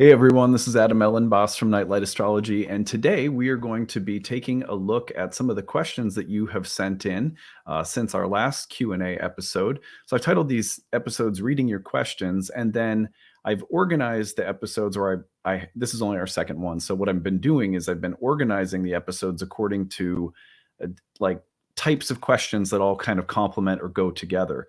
Hey everyone, this is Elenbaas from Nightlight Astrology, and today we are going to be taking a look at some of the questions that you have sent in since our last Q&A episode. So I've titled these episodes "Reading Your Questions," and then I've organized the episodes, or this is only our second one. So what I've been doing is I've been organizing the episodes according to like types of questions that all kind of complement or go together.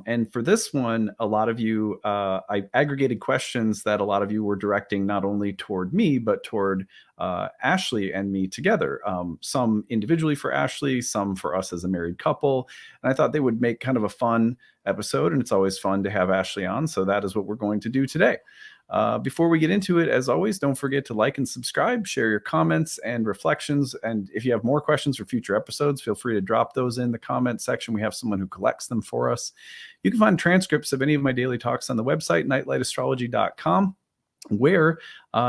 And for this one, a lot of you, I aggregated questions that a lot of you were directing not only toward me, but toward Ashley and me together. Some individually for Ashley, some for us as a married couple. And I thought they would make kind of a fun episode, and it's always fun to have Ashley on. So that is what we're going to do today. Before we get into it, as always, don't forget to like and subscribe, share your comments and reflections. And if you have more questions for future episodes, feel free to drop those in the comment section. We have someone who collects them for us. You can find transcripts of any of my daily talks on the website, nightlightastrology.com, where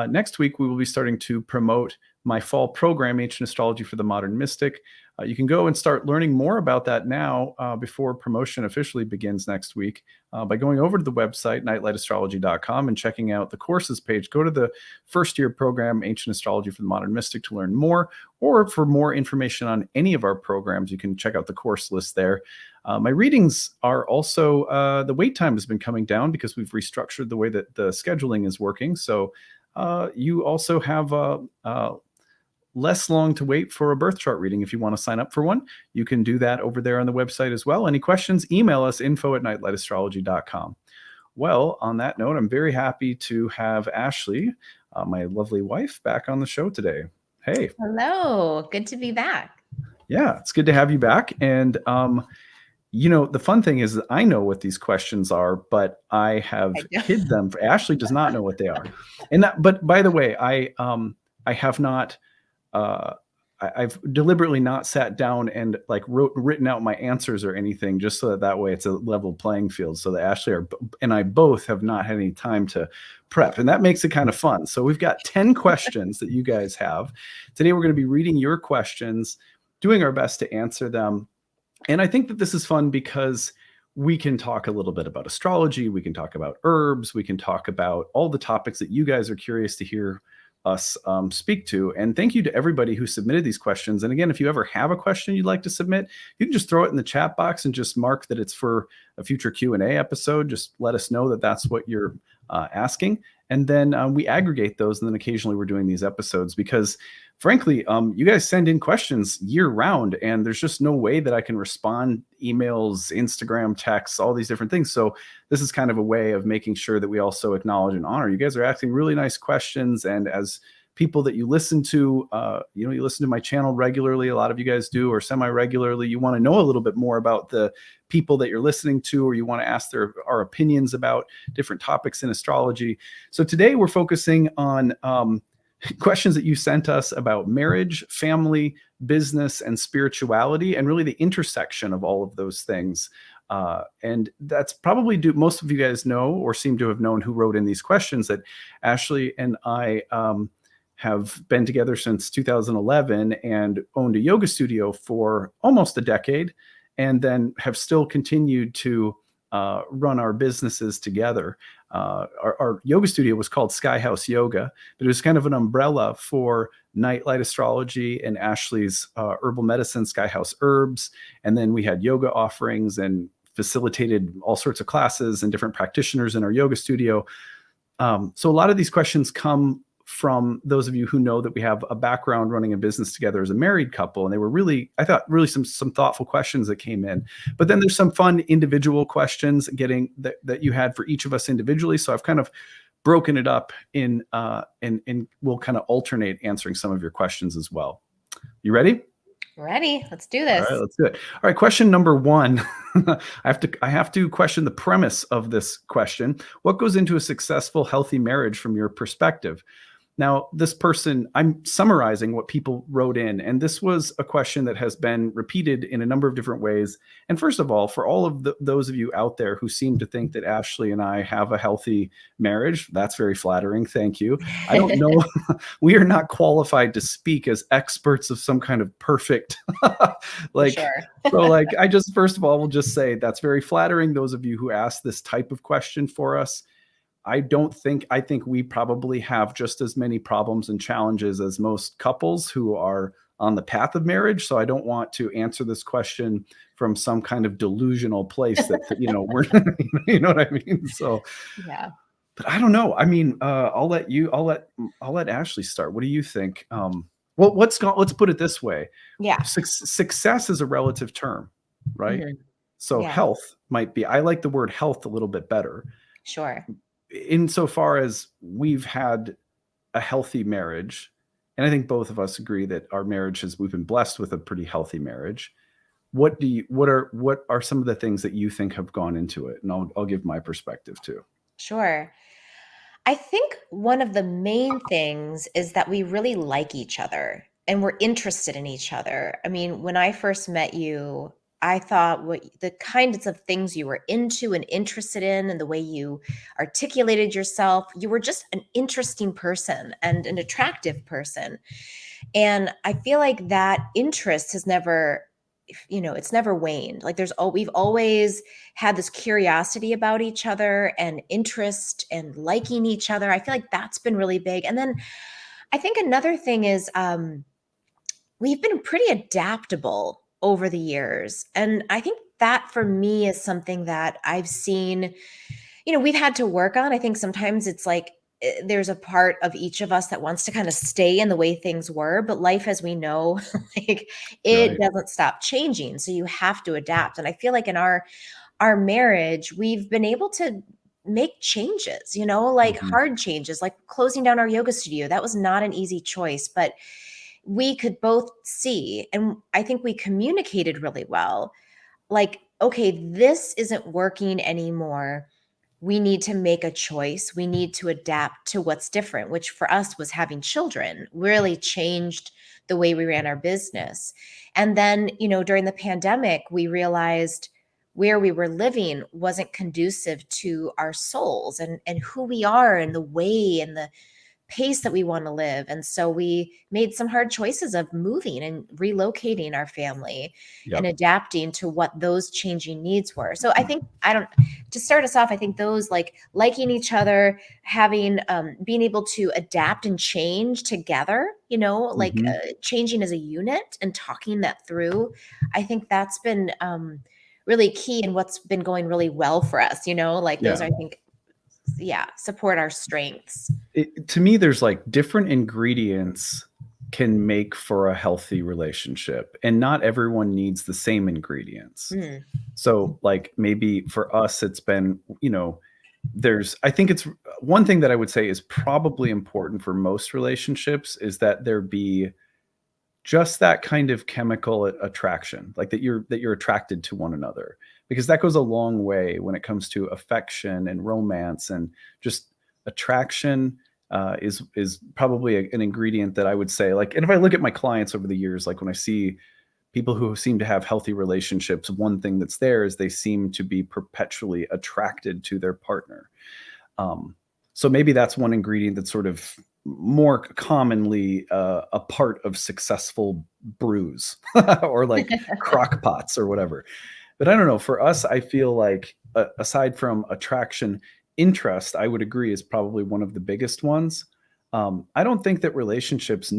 next week we will be starting to promote my fall program, Ancient Astrology for the Modern Mystic. You can go and start learning more about that now before promotion officially begins next week by going over to the website, nightlightastrology.com, and checking out the courses page. Go to the first year program, Ancient Astrology for the Modern Mystic, to learn more. Or for more information on any of our programs, you can check out the course list there. My readings are also, the wait time has been coming down because we've restructured the way that the scheduling is working. So you also have less long to wait for a birth chart reading. If you want to sign up for one, you can do that over there on the website as well. Any questions, email us, info@nightlightastrology.com. Well, on that note, I'm very happy to have Ashley, my lovely wife, back on the show today. Hey. Hello. Good to be back. Yeah, it's good to have you back. And you know, the fun thing is that I know what these questions are, but I have hid them. Ashley does not know what they are. And that, but by the way, I have not. I've deliberately not sat down and like written out my answers or anything, just so that way it's a level playing field. So that Ashley and I both have not had any time to prep, and that makes it kind of fun. So we've got 10 questions that you guys have. Today we're going to be reading your questions, doing our best to answer them. And I think that this is fun because we can talk a little bit about astrology. We can talk about herbs. We can talk about all the topics that you guys are curious to hear us speak to. And thank you to everybody who submitted these questions. And again, if you ever have a question you'd like to submit, you can just throw it in the chat box and just mark that it's for a future Q&A episode. Just let us know that that's what you're asking. And then we aggregate those. And then occasionally we're doing these episodes because frankly, you guys send in questions year round, and there's just no way that I can respond emails, Instagram, texts, all these different things. So this is kind of a way of making sure that we also acknowledge and honor. You guys are asking really nice questions. And as people that you listen to, you listen to my channel regularly, a lot of you guys do, or semi-regularly, you want to know a little bit more about the people that you're listening to, or you want to ask our opinions about different topics in astrology. So today we're focusing on questions that you sent us about marriage, family, business, and spirituality, and really the intersection of all of those things. And that's probably most of you guys know or seem to have known who wrote in these questions that Ashley and I have been together since 2011 and owned a yoga studio for almost a decade, and then have still continued to run our businesses together. Our yoga studio was called Sky House Yoga, but it was kind of an umbrella for Nightlight Astrology and Ashley's herbal medicine, Sky House Herbs. And then we had yoga offerings and facilitated all sorts of classes and different practitioners in our yoga studio. So a lot of these questions come from those of you who know that we have a background running a business together as a married couple. And they were really, I thought, really some thoughtful questions that came in. But then there's some fun individual questions that you had for each of us individually. So I've kind of broken it up and we'll kind of alternate answering some of your questions as well. You ready? Ready. Let's do this. All right, let's do it. All right, question number one. I have to question the premise of this question. What goes into a successful, healthy marriage from your perspective? Now, this person, I'm summarizing what people wrote in, and this was a question that has been repeated in a number of different ways. And first of all, for all of those of you out there who seem to think that Ashley and I have a healthy marriage, that's very flattering. Thank you. I don't know. We are not qualified to speak as experts of some kind of perfect, I just, first of all, will just say that's very flattering. Those of you who asked this type of question for us, I think we probably have just as many problems and challenges as most couples who are on the path of marriage. So I don't want to answer this question from some kind of delusional place that, we're, you know what I mean? So, Yeah. but I don't know. I mean, I'll let Ashley start. What do you think? Well, let's put it this way. Yeah. Success is a relative term, right? Mhm. So Yeah. health might be, I like the word health a little bit better Sure. insofar as we've had a healthy marriage. And I think both of us agree that our marriages, we've been blessed with a pretty healthy marriage. What are some of the things that you think have gone into it? And I'll give my perspective too. Sure. I think one of the main things is that we really like each other and we're interested in each other. I mean, when I first met you, I thought what the kinds of things you were into and interested in and the way you articulated yourself, you were just an interesting person and an attractive person. And I feel like that interest has never, it's never waned. Like we've always had this curiosity about each other and interest and liking each other. I feel like that's been really big. And then I think another thing is we've been pretty adaptable over the years. And I think that for me is something that I've seen, we've had to work on. I think sometimes it's like there's a part of each of us that wants to kind of stay in the way things were, but life as we know, like it Right. doesn't stop changing. So you have to adapt. And I feel like in our marriage, we've been able to make changes, like Mhm. hard changes, like closing down our yoga studio. That was not an easy choice, but we could both see, and I think we communicated really well. Like, okay, this isn't working anymore. We need to make a choice. We need to adapt to what's different, which for us was having children, really changed the way we ran our business. And then, during the pandemic, we realized where we were living wasn't conducive to our souls and who we are and the way and the pace that we want to live. And so we made some hard choices of moving and relocating our family and Yep. adapting to what those changing needs were. So I think, to start us off, I think those like liking each other, having, being able to adapt and change together, like Mhm. changing as a unit and talking that through. I think that's been, really key and what's been going really well for us, like those Yeah. are, I think, yeah, support our strengths. To me, there's like different ingredients can make for a healthy relationship, and not everyone needs the same ingredients. Mm, So, like maybe for us, it's been, I think it's one thing that I would say is probably important for most relationships is that there be just that kind of chemical attraction, like that you're attracted to one another, because that goes a long way when it comes to affection and romance and just attraction. Is probably an ingredient that I would say, like, and if I look at my clients over the years, like when I see people who seem to have healthy relationships, one thing that's there is they seem to be perpetually attracted to their partner. Um, so maybe that's one ingredient that's sort of more commonly a part of successful brews or like crock pots or whatever. But I don't know. For us, I feel like aside from attraction, interest, I would agree, is probably one of the biggest ones. I don't think that relationships I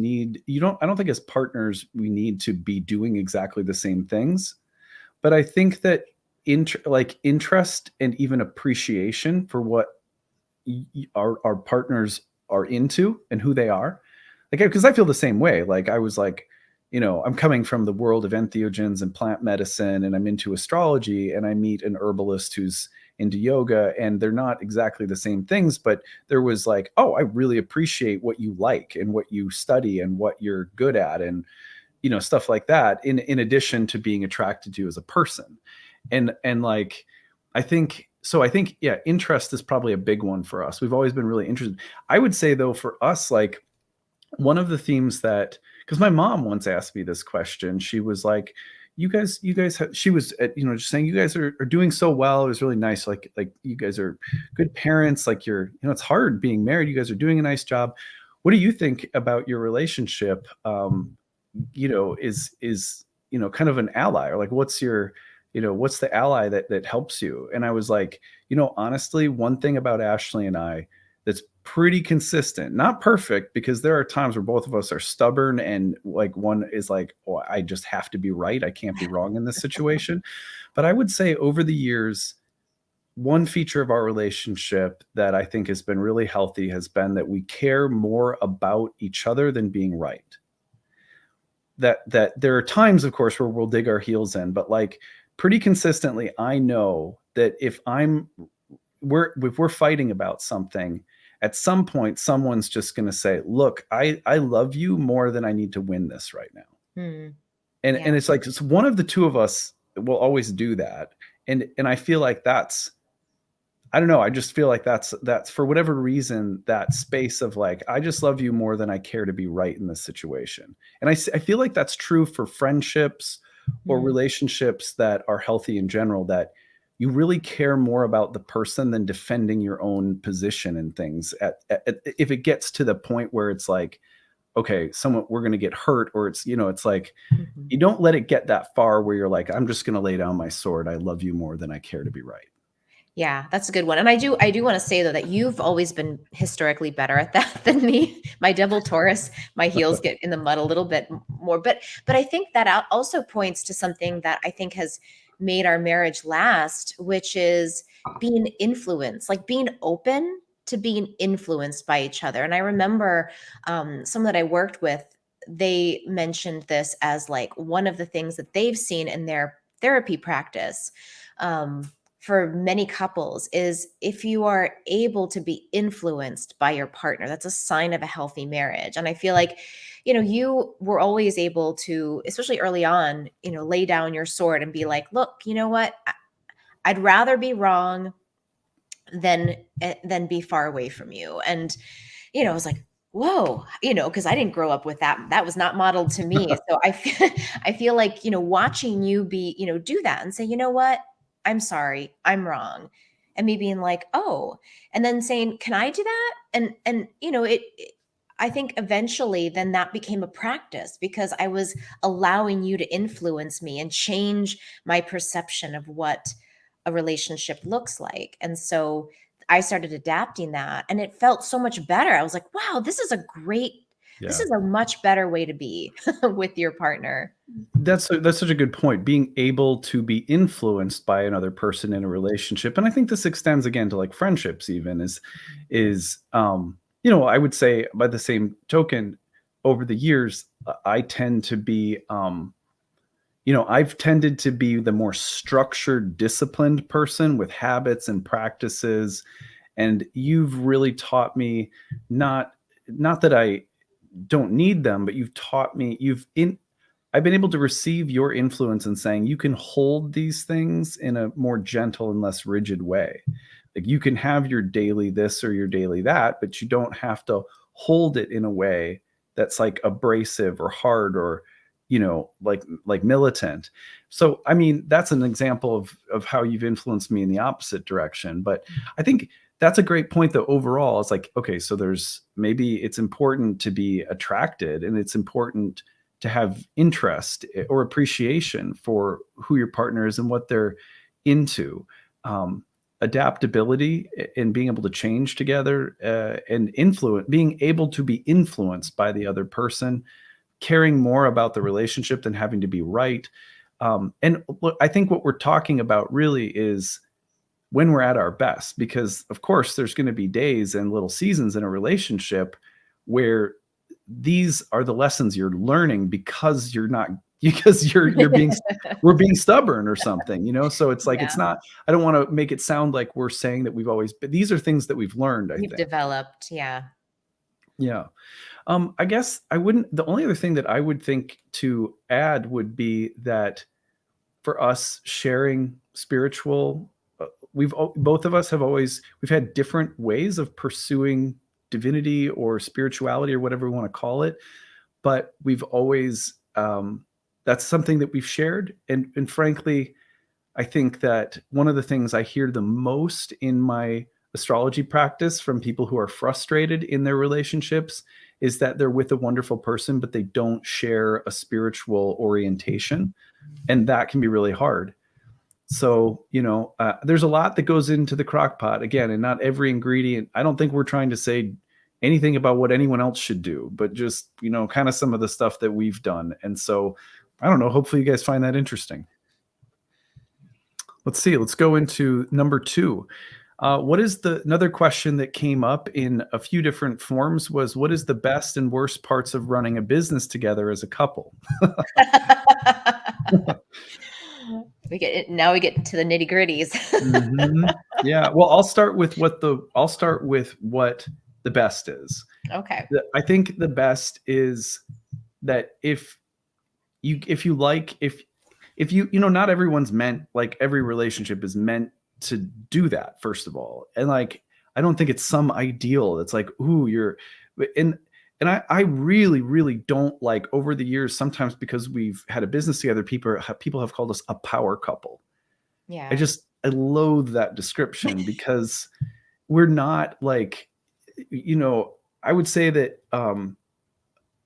don't think as partners we need to be doing exactly the same things. But I think that like interest and even appreciation for what our partners are into and who they are. Like, because I feel the same way. Like I was like, I'm coming from the world of entheogens and plant medicine, and I'm into astrology, and I meet an herbalist who's into yoga, and they're not exactly the same things, but there was like, oh, I really appreciate what you like and what you study and what you're good at, and stuff like that. In addition to being attracted to you as a person, and like, I think, yeah, interest is probably a big one for us. We've always been really interested. I would say though, for us, like one of the themes that, because my mom once asked me this question, she was like, she was, just saying, you guys are doing so well. It was really nice. Like you guys are good parents. Like it's hard being married. You guys are doing a nice job. What do you think about your relationship? Is kind of an ally, or like, what's your, what's the ally that helps you? And I was like, honestly, one thing about Ashley and I that's pretty consistent, not perfect, because there are times where both of us are stubborn and like one is like, oh, I just have to be right. I can't be wrong in this situation. But I would say over the years, one feature of our relationship that I think has been really healthy has been that we care more about each other than being right. That there are times, of course, where we'll dig our heels in, but like pretty consistently, I know that if we're fighting about something, at some point, someone's just going to say, "Look, I love you more than I need to win this right now." Hmm. And Yeah. it's like it's one of the two of us will always do that, and I feel like that's I don't know. I just feel like that's for whatever reason, that space of like, I just love you more than I care to be right in this situation. And I feel like that's true for friendships or Hmm. relationships that are healthy in general, that you really care more about the person than defending your own position and things. If it gets to the point where it's like, okay, we're going to get hurt, or it's like, Hmm. you don't let it get that far where you're like, I'm just going to lay down my sword. I love you more than I care to be right. Yeah, that's a good one. And I do want to say though that you've always been historically better at that than me. My double Taurus, my heels get in the mud a little bit more. But I think that also points to something that I think has made our marriage last, which is being influenced, like being open to being influenced by each other. And I remember someone that I worked with, they mentioned this as like one of the things that they've seen in their therapy practice. For many couples is if you are able to be influenced by your partner, that's a sign of a healthy marriage. And I feel like, you were always able to, especially early on, lay down your sword and be like, look, you know what? I'd rather be wrong than be far away from you. And, I was like, whoa, because I didn't grow up with that. That was not modeled to me. So I feel like, watching you do that and say, you know what? I'm sorry, I'm wrong. And me being like, oh, and then saying, can I do that? And I think eventually then that became a practice because I was allowing you to influence me and change my perception of what a relationship looks like. And so I started adapting that and it felt so much better. I was like, wow, this Yeah. is a much better way to be with your partner. That's such a good point. Being able to be influenced by another person in a relationship, and I think this extends again to like friendships. Even I would say by the same token, over the years, I tend to be, I've tended to be the more structured, disciplined person with habits and practices, and you've really taught me not that I don't need them, but you've taught me I've been able to receive your influence in saying you can hold these things in a more gentle and less rigid way. Like you can have your daily this or your daily that, but you don't have to hold it in a way that's like abrasive or hard or like militant. So I mean, that's an example of how you've influenced me in the opposite direction. But I think that's a great point though. Overall, it's like, okay, so maybe it's important to be attracted and it's important to have interest or appreciation for who your partner is and what they're into. Adaptability and being able to change together, and being able to be influenced by the other person, caring more about the relationship than having to be right. And look, I think what we're talking about really is when we're at our best, because of course there's going to be days and little seasons in a relationship where these are the lessons you're learning because you're being we're being stubborn or something, so it's like, it's Yeah. not, I don't want to make it sound like we're saying that we've always, but these are things that we've learned, I You've think. developed. Yeah. Yeah. I guess the only other thing that I would think to add would be that for us sharing spiritual, both of us we've had different ways of pursuing divinity or spirituality or whatever we want to call it, but we've always, that's something that we've shared. And frankly, I think that one of the things I hear the most in my astrology practice from people who are frustrated in their relationships is that they're with a wonderful person, but they don't share a spiritual orientation. And that can be really hard. So, there's a lot that goes into the crock pot again, and not every ingredient. I don't think we're trying to say anything about what anyone else should do, but just, kind of some of the stuff that we've done. And so, I don't know, hopefully you guys find that interesting. Let's see, let's go into number 2. What is another question that came up in a few different forms was, what is the best and worst parts of running a business together as a couple? We get to the nitty gritties. Mm-hmm. Yeah. Well, I'll start with what the best is. Okay. I think the best is that if you not everyone's meant, like, every relationship is meant to do that, first of all. And, like, I don't think it's some ideal that's like, ooh, and I really, really don't like, over the years, sometimes because we've had a business together, people have called us a power couple. Yeah. I loathe that description because we're not, like, I would say that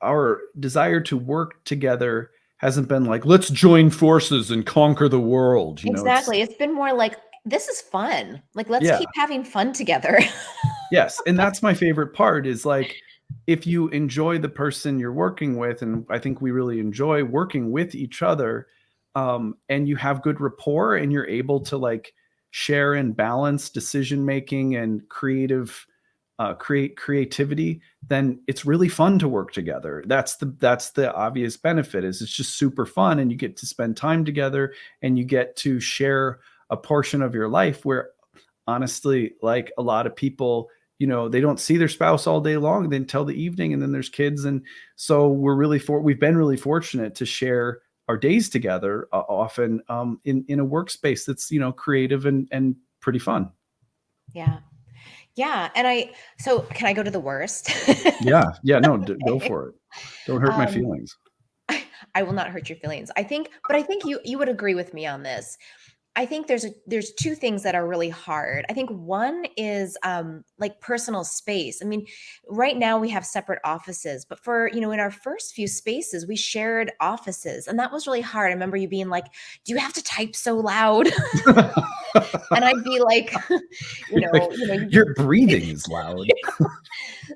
our desire to work together hasn't been like, let's join forces and conquer the world. Exactly. It's been more like, this is fun. Like, let's Yeah. keep having fun together. Yes. And that's my favorite part, is like, if you enjoy the person you're working with, and I think we really enjoy working with each other, and you have good rapport and you're able to, like, share and balance decision making and creativity, then it's really fun to work together. That's the obvious benefit, is it's just super fun, and you get to spend time together, and you get to share a portion of your life where, honestly, like, a lot of people, they don't see their spouse all day long, then until the evening, and then there's kids. And so we've been really fortunate to share our days together, often, in a workspace that's, creative and pretty fun. Yeah. Yeah. So can I go to the worst? Yeah. No, go for it. Don't hurt my Um, feelings. I will not hurt your feelings. I think you would agree with me on this. I think there's two things that are really hard. I think one is like personal space. I mean, right now we have separate offices, but in our first few spaces, we shared offices, and that was really hard. I remember you being like, "Do you have to type so loud?" And I'd be like, Like, your breathing is loud.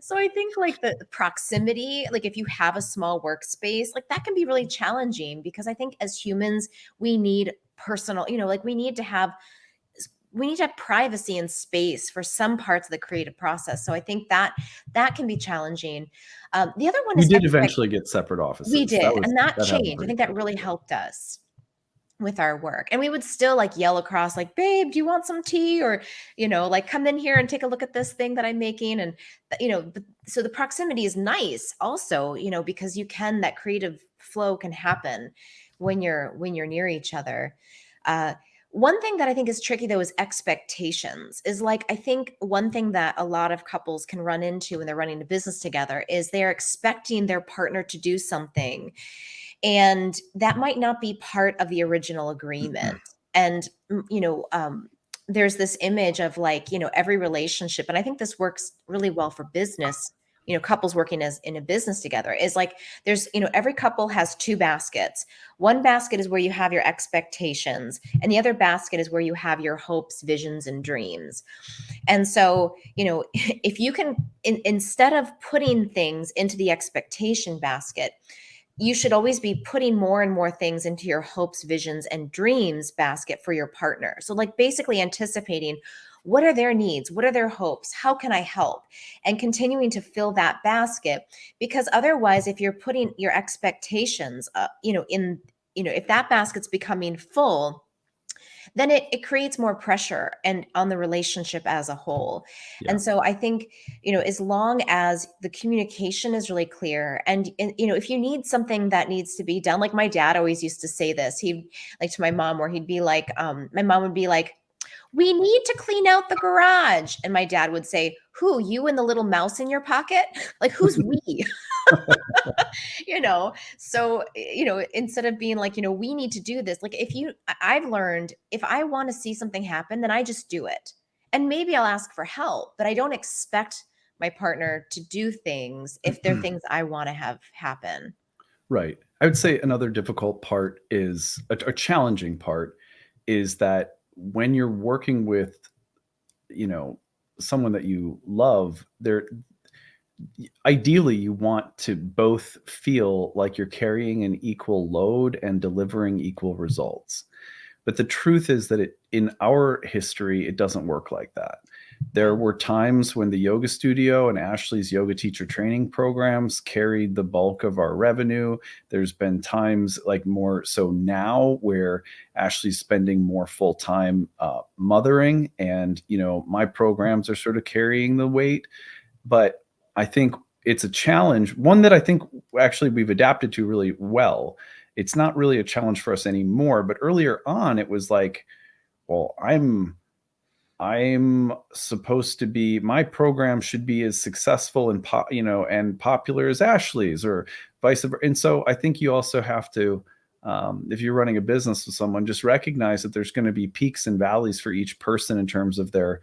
So I think, like, the proximity, like, if you have a small workspace, like, that can be really challenging, because I think as humans, we need personal, like, we need to have privacy and space for some parts of the creative process. So I think that can be challenging. The other one We is did eventually get separate we offices. did, and that That happened changed. I pretty think that really quickly. Yeah. helped us with our work. And we would still, like, yell across, like, "Babe, do you want some tea?" Or, like, "Come in here and take a look at this thing that I'm making." And, so the proximity is nice also, because that creative flow can happen when you're near each other. Uh, One thing that I think is tricky, though, is expectations. Is, like, I think one thing that a lot of couples can run into when they're running a business together is they're expecting their partner to do something, and that might not be part of the original agreement. And there's this image of, like, every relationship, and I think this works really well for business, couples working as in a business together, is like, there's, every couple has two baskets. One basket is where you have your expectations, and the other basket is where you have your hopes, visions, and dreams. And so, if you can, instead of putting things into the expectation basket, you should always be putting more and more things into your hopes, visions, and dreams basket for your partner. So, like, basically anticipating, what are their needs? What are their hopes? How can I help? And continuing to fill that basket. Because otherwise, if you're putting your expectations if that basket's becoming full, then it creates more pressure and on the relationship as a whole. Yeah. And so I think, as long as the communication is really clear, and if you need something that needs to be done, like, my dad always used to say this, he'd, like, to my mom, where he'd be like, my mom would be like, "We need to clean out the garage." And my dad would say, "Who, you and the little mouse in your pocket?" Like, who's we? So, instead of being like, we need to do this, like, I've learned, if I want to see something happen, then I just do it. And maybe I'll ask for help, but I don't expect my partner to do things if they're things I want to have happen. Right. I would say another difficult part is a challenging part is that when you're working with, you know, someone that you love, there ideally you want to both feel like you're carrying an equal load and delivering equal results. But the truth is that in our history, it doesn't work like that. There Yeah. were times when the yoga studio and Ashley's yoga teacher training programs carried the bulk of our revenue. There's been times, like more so now, where Ashley's spending more full time mothering, and my programs are sort of carrying the weight. But I think it's a challenge, one that I think actually we've adapted to really well. It's not really a challenge for us anymore, but earlier on it was like, well, I'm supposed to be, my program should be as successful and and popular as Ashley's, or vice versa. And so I think you also have to, if you're running a business with someone, just recognize that there's going to be peaks and valleys for each person in terms of their,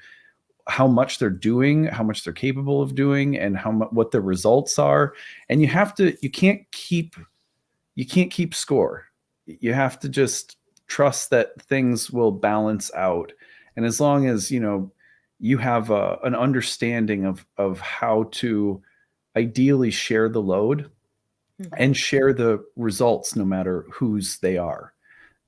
how much they're doing, how much they're capable of doing, and what the results are. And you can't keep score. You have to just trust that things will balance out. And as long as you have an understanding of how to ideally share the load Mhm. and share the results, no matter whose they are.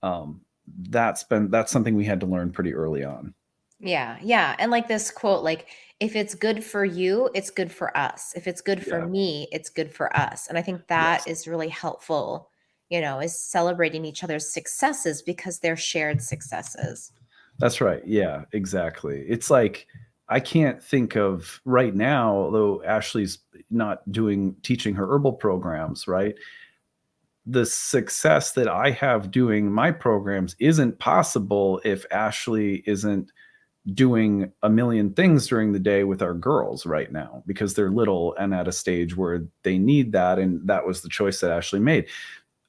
Um, that's something we had to learn pretty early on. Yeah, yeah, and like this quote, like, "If it's good for you, it's good for us. If it's good for Yeah. me, it's good for us." And I think that Yes. is really helpful, is celebrating each other's successes because they're shared successes. That's right. Yeah, exactly. It's like I can't think of right now, although Ashley's not teaching her herbal programs, right? The success that I have doing my programs isn't possible if Ashley isn't doing a million things during the day with our girls right now, because they're little and at a stage where they need that. And that was the choice that Ashley made.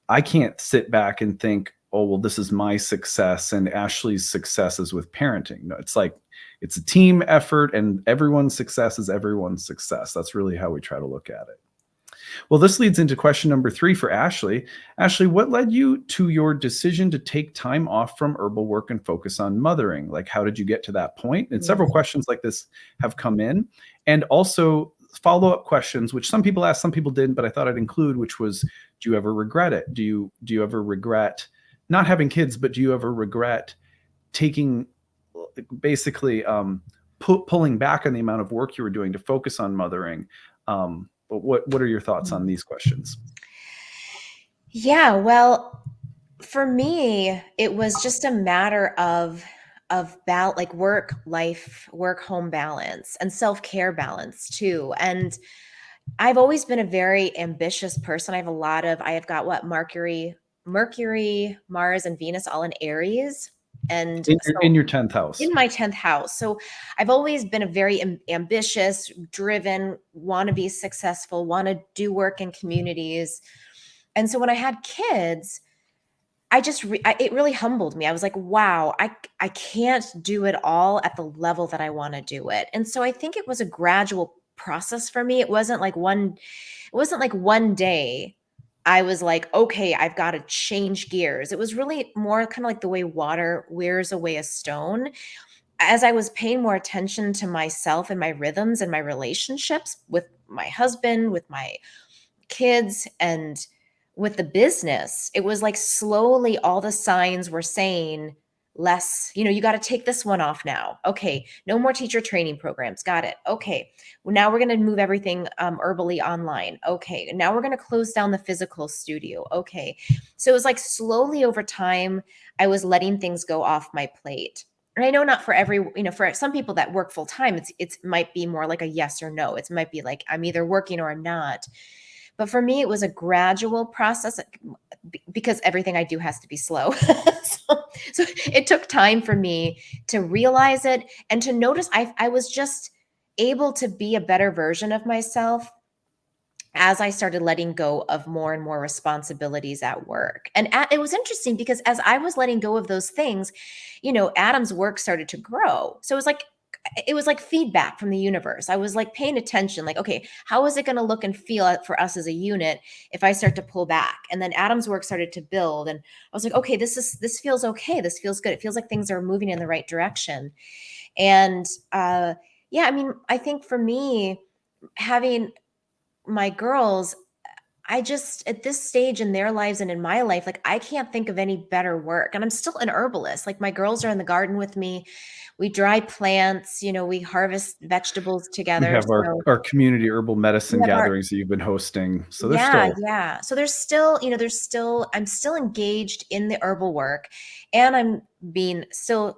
I can't sit back and think, oh, well, this is my success and Ashley's success is with parenting. No, it's like it's a team effort, and everyone's success is everyone's success. That's really how we try to look at it. Well, this leads into question number 3 for Ashley. Ashley, what led you to your decision to take time off from herbal work and focus on mothering? Like, how did you get to that point? And several Mhm. questions like this have come in. And also follow-up questions, which some people asked, some people didn't, but I thought I'd include, which was, do you ever regret it? Do you ever regret not having kids, but do you ever regret taking, basically, pulling back on the amount of work you were doing to focus on mothering? But what are your thoughts on Mhm. these questions? Yeah, well, for me, it was just a matter like work home balance and self-care balance too. And I've always been a very ambitious person. I have got what, Mercury, Mars, and Venus all in Aries. And so In your 10th house. in my 10th house. So I've always been a very ambitious, driven, want to be successful, want to do work in communities. And so when I had kids, it really humbled me. I was like, wow, I can't do it all at the level that I want to do it. And so I think it was a gradual process for me. It wasn't like one day I was like, okay, I've got to change gears. It was really more kind of like the way water wears away a stone. As I was paying more attention to myself and my rhythms and my relationships with my husband, with my kids, and with the business, it was like slowly all the signs were saying, less, you got to take this one off now. Okay, no more teacher training programs. Got it. Okay, well, now we're going to move everything herbally online. Okay, now we're going to close down the physical studio. Okay, so it was like slowly over time, I was letting things go off my plate. And I know not for for some people that work full time, it might be more like a yes or no. It might be like I'm either working or I'm not. But for me, it was a gradual process because everything I do has to be slow. So it took time for me to realize it and to notice I was just able to be a better version of myself as I started letting go of more and more responsibilities at work. And it was interesting because as I was letting go of those things, Adam's work started to grow. So it was like it was like feedback from the universe. I was like paying attention, like, okay, how is it going to look and feel for us as a unit if I start to pull back? And then Adam's work started to build, and I was like, okay, this feels okay. This feels good. It feels like things are moving in the right direction. And yeah, I mean, I think for me, having my girls, I just, at this stage in their lives and in my life, like I can't think of any better work. And I'm still an herbalist. Like my girls are in the garden with me. We dry plants, we harvest vegetables We together. have our So our community herbal we medicine have our, gatherings that you've been hosting. So there's yeah, still yeah. So I'm still engaged in the herbal work, and I'm being still,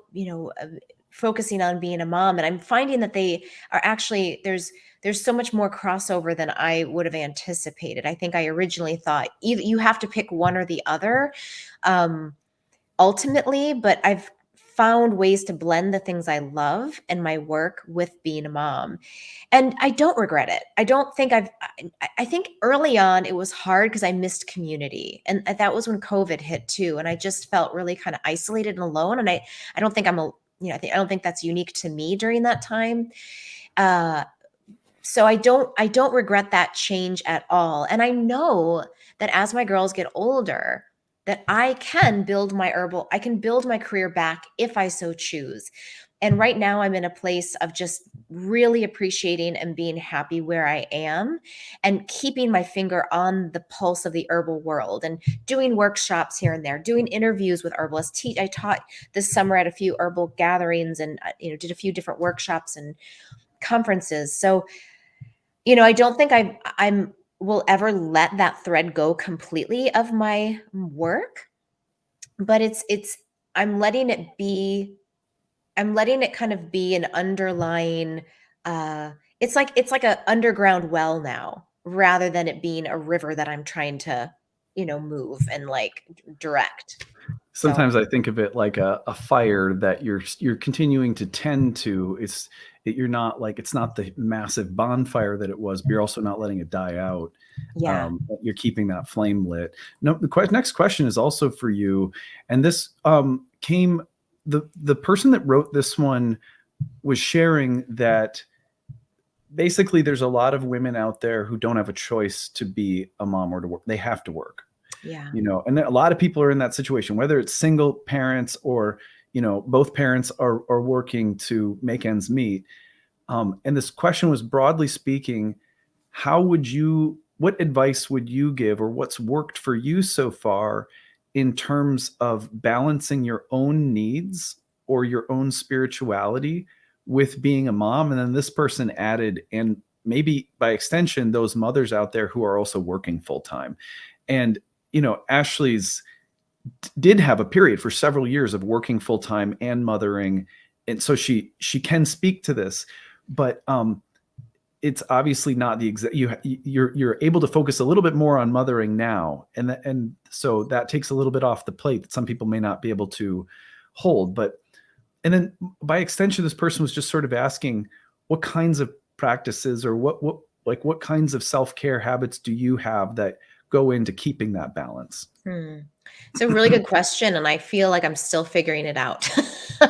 focusing on being a mom. And I'm finding that they are actually, there's so much more crossover than I would have anticipated. I think I originally thought either you have to pick one or the other. Um, ultimately, but I've found ways to blend the things I love and my work with being a mom. And I don't regret it. I don't think I think early on it was hard because I missed community. And that was when COVID hit too. And I just felt really kind of isolated and alone. And I don't think I don't think that's unique to me during that time. Uh, so I don't regret that change at all. And I know that as my girls get older, that I can build my career back if I so choose. And right now I'm in a place of just really appreciating and being happy where I am and keeping my finger on the pulse of the herbal world and doing workshops here and there, doing interviews with herbalists. I taught this summer at a few herbal gatherings and did a few different workshops and conferences. So I don't think I'm will ever let that thread go completely of my work, but it's I'm letting it be I'm letting it kind of be an underlying uh it's like a underground well now rather than it being a river that I'm trying to, move and like direct. So, sometimes I think of it like a fire that you're continuing to tend to. You're not like it's not the massive bonfire that it was, but you're also not letting it die out. yeah. You're keeping that flame lit. No, the next question is also for you, and this came the person that wrote this one was sharing that basically there's a lot of women out there who don't have a choice to be a mom or to work. They have to work, Yeah. and a lot of people are in that situation, whether it's single parents or both parents are working to make ends meet. And this question was, broadly speaking, what advice would you give, or what's worked for you so far in terms of balancing your own needs or your own spirituality with being a mom? And then this person added, and maybe by extension, those mothers out there who are also working full time. And Ashley's did have a period for several years of working full time and mothering, and so she can speak to this, but it's obviously not the exact. You're able to focus a little bit more on mothering now, and so that takes a little bit off the plate that some people may not be able to hold. But and then by extension, this person was just sort of asking, what kinds of practices or what kinds of self-care habits do you have that go into keeping that balance? Hmm. It's a really good question, and I feel like I'm still figuring it out.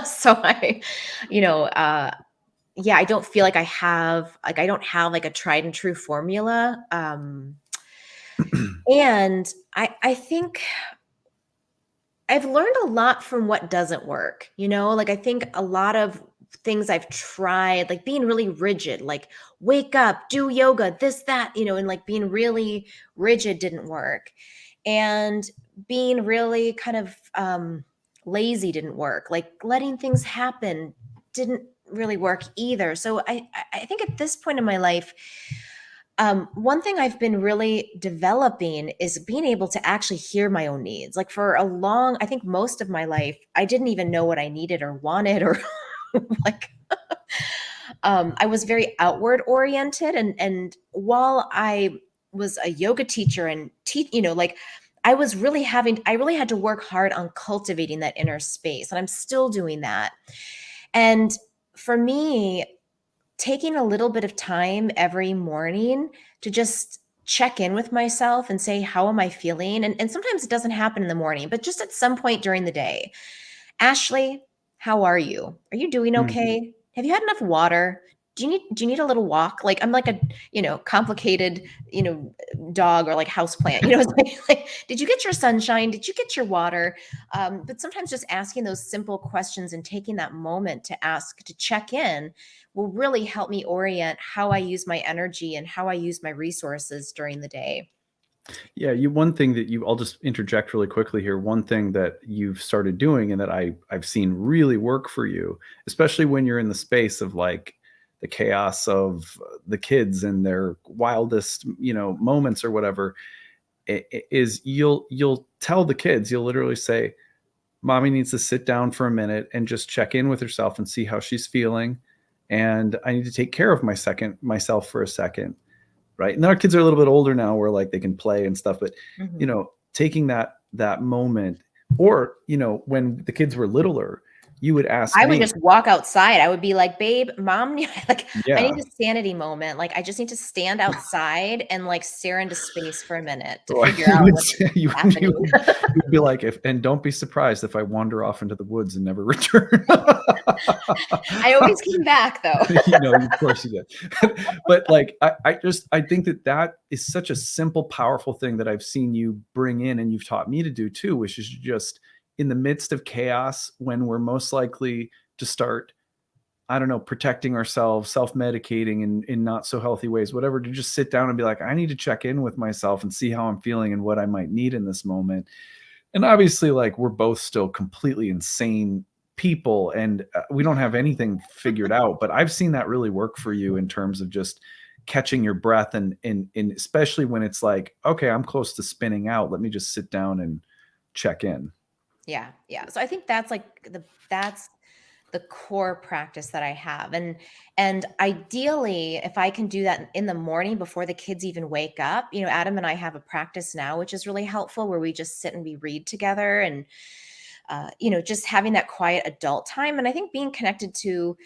So you know, uh, yeah, I don't have like a tried and true formula. And I think I've learned a lot from what doesn't work, like I think a lot of things I've tried, like being really rigid, like wake up, do yoga, this, that, and like being really rigid didn't work. And being really kind of lazy didn't work. Like letting things happen didn't really work either. So I think at this point in my life, one thing I've been really developing is being able to actually hear my own needs. Like for I think most of my life, I didn't even know what I needed or wanted, or like, I was very outward oriented. And while I was a yoga teacher and like I really had to work hard on cultivating that inner space. And I'm still doing that. And for me, taking a little bit of time every morning to just check in with myself and say, how am I feeling? And sometimes it doesn't happen in the morning, but just at some point during the day. Ashley, how are you? Are you doing Mm. okay? have you had enough water? Do you need a little walk? Like I'm like a, complicated, dog or like house plant. It's like, did you get your sunshine? Did you get your water? But sometimes just asking those simple questions and taking that moment to ask, to check in, will really help me orient how I use my energy and how I use my resources during the day. Yeah, one thing that I'll just interject really quickly here. One thing that you've started doing and that I've seen really work for you, especially when you're in the space of like the chaos of the kids and their wildest, moments or whatever, is you'll tell the kids, you'll literally say, "Mommy needs to sit down for a minute and just check in with herself and see how she's feeling, and I need to take care of myself for a second." Right. And our kids are a little bit older now where like they can play and stuff, but Mhm. taking that moment, or when the kids were littler, you would ask I would me. just walk outside. I would be like, "Babe, mom, like I need Yeah. a sanity moment. Like I just need to stand outside and like stare into space for a minute to Well, figure out what's you happening." you'd be like, if and don't be surprised if I wander off into the woods and never return. I always came back though. Of course you did. But like, I think that is such a simple, powerful thing that I've seen you bring in, and you've taught me to do too, which is just in the midst of chaos, when we're most likely to start, I don't know, protecting ourselves, self-medicating in not so healthy ways, whatever, to just sit down and be like, I need to check in with myself and see how I'm feeling and what I might need in this moment. And obviously, like, we're both still completely insane people, and we don't have anything figured out, but I've seen that really work for you in terms of just catching your breath, and especially when it's like, okay, I'm close to spinning out, let me just sit down and check in. Yeah, yeah. So I think that's like that's the core practice that I have. And ideally, if I can do that in the morning before the kids even wake up, Adam and I have a practice now which is really helpful, where we just sit and we read together, and just having that quiet adult time. And I think being connected to,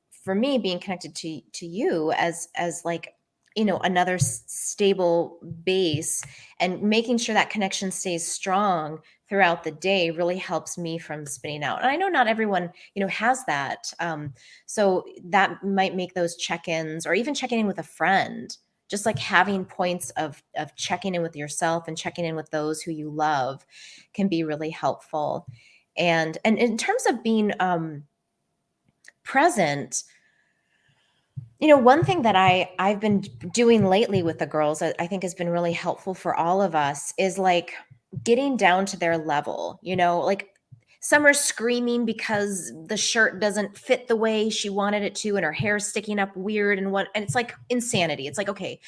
for me, being connected to you as like, another stable base, and making sure that connection stays strong throughout the day really helps me from spinning out. And I know not everyone, has that. So that might make those check-ins, or even checking in with a friend, just like having points of checking in with yourself and checking in with those who you love, can be really helpful. And in terms of being present, one thing that I've been doing lately with the girls that I think has been really helpful for all of us is like getting down to their level. Like Summer's screaming because the shirt doesn't fit the way she wanted it to, and her hair's sticking up weird, and it's like insanity. It's like, okay,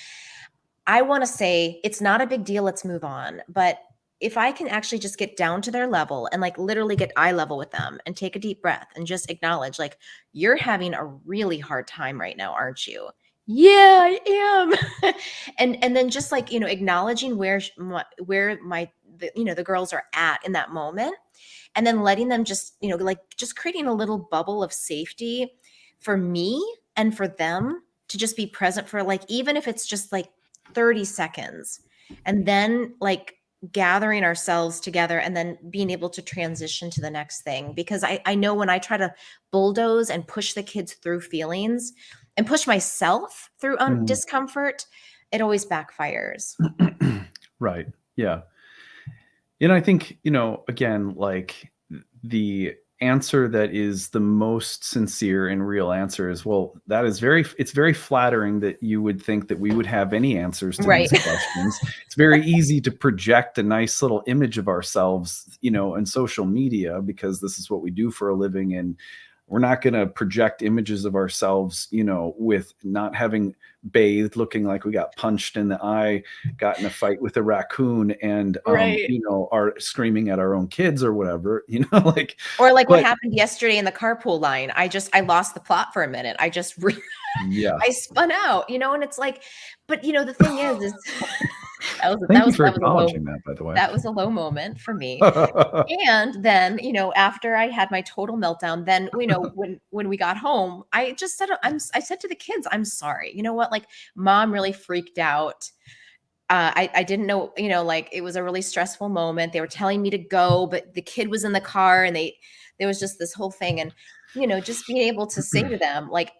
I want to say it's not a big deal, let's move on. But if I can actually just get down to their level and like literally get eye level with them and take a deep breath and just acknowledge, like, you're having a really hard time right now, aren't you? Yeah, I am. And then just like, acknowledging where the girls are at in that moment, and then letting them just, like just creating a little bubble of safety for me and for them to just be present for, like, even if it's just like 30 seconds, and then like gathering ourselves together and then being able to transition to the next thing. Because I know when I try to bulldoze and push the kids through feelings and push myself through Mm. discomfort, it always backfires. Right. Yeah. I think, again, like, the answer that is the most sincere and real answer is, well, it's very flattering that you would think that we would have any answers to Right. these questions. It's very easy to project a nice little image of ourselves, in social media, because this is what we do for a living. And we're not going to project images of ourselves, with not having bathed, looking like we got punched in the eye, got in a fight with a raccoon, and Right. are screaming at our own kids or whatever, like. Or like what But happened yesterday in the carpool line. I lost the plot for a minute. yeah, I spun out, and it's like, but the thing is that was thank that you was for that was a low acknowledging that, by the way. that was a low moment for me. And then, after I had my total meltdown, then, when we got home, I just said, I said to the kids, I'm sorry. You know what? Like, mom really freaked out. I didn't know, like, it was a really stressful moment. They were telling me to go, but the kid was in the car, and there was just this whole thing. And, just being able to say to them, like,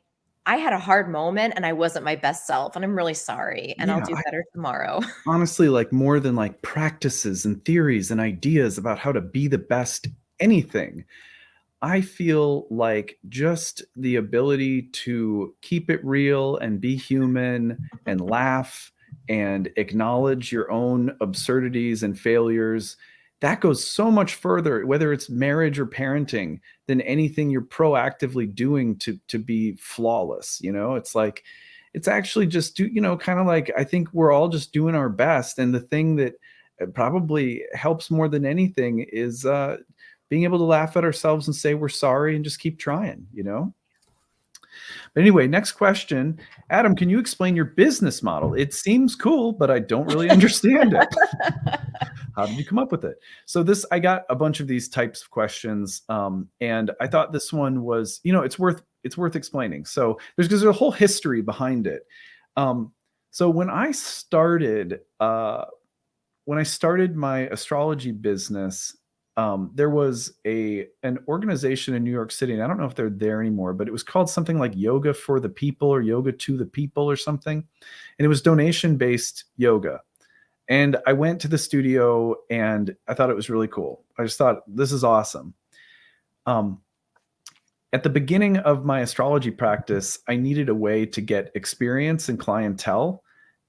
I had a hard moment and I wasn't my best self, and I'm really sorry, and I'll Yeah, do better tomorrow. honestly, like more than like practices and theories and ideas about how to be the best anything, I feel like just the ability to keep it real and be human and laugh and acknowledge your own absurdities and failures, that goes so much further, whether it's marriage or parenting, than anything you're proactively doing to be flawless. It's like, it's actually just kind of like, I think we're all just doing our best. And the thing that probably helps more than anything is being able to laugh at ourselves and say we're sorry and just keep trying. But anyway, next question. Adam, can you explain your business model? It seems cool, but I don't really understand it. How did you come up with it? So I got a bunch of these types of questions, and I thought this one was, it's worth explaining. So there's a whole history behind it. So when I started my astrology business, there was an organization in New York City, and I don't know if they're there anymore, but it was called something like Yoga for the People or Yoga to the People or something. And it was donation-based yoga. And I went to the studio and I thought it was really cool. I just thought, this is awesome. At the beginning of my astrology practice, I needed a way to get experience and clientele.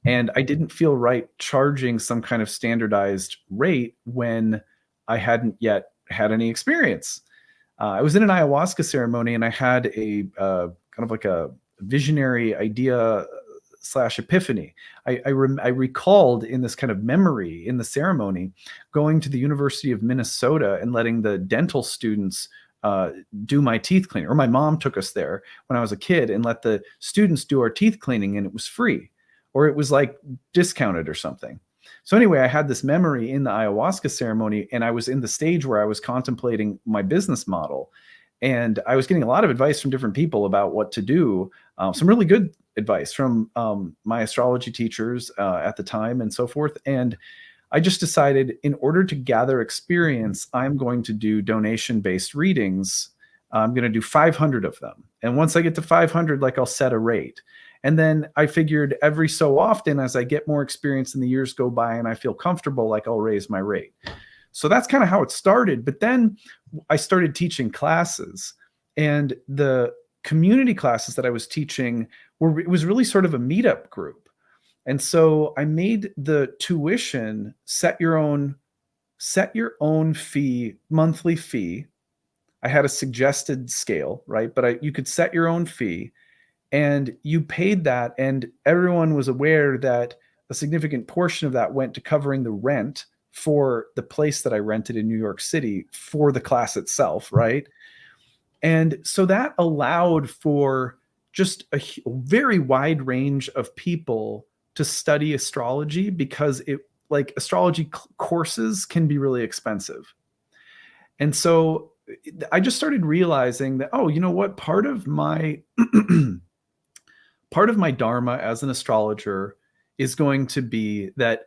And I didn't feel right charging some kind of standardized rate when I hadn't yet had any experience. I was in an ayahuasca ceremony and I had a kind of like a visionary idea / epiphany. I recalled in this kind of memory in the ceremony going to the University of Minnesota and letting the dental students do my teeth cleaning. Or my mom took us there when I was a kid and let the students do our teeth cleaning, and it was free, or it was like discounted or something. So anyway, I had this memory in the ayahuasca ceremony, and I was in the stage where I was contemplating my business model. And I was getting a lot of advice from different people about what to do. Some really good advice from my astrology teachers at the time and so forth. And I just decided, in order to gather experience, I'm going to do donation-based readings. I'm going to do 500 of them. And once I get to 500, like, I'll set a rate. And then I figured every so often, as I get more experience and the years go by and I feel comfortable, like, I'll raise my rate. So that's kind of how it started. But then I started teaching classes, and the community classes that I was teaching it was really sort of a meetup group. And so I made the tuition set your own fee, monthly fee. I had a suggested scale, right? But you could set your own fee, and you paid that, and everyone was aware that a significant portion of that went to covering the rent for the place that I rented in New York City for the class itself, right? And so that allowed for just a very wide range of people to study astrology, because astrology courses can be really expensive. And so I just started realizing that, oh, you know what? Part of my dharma as an astrologer is going to be that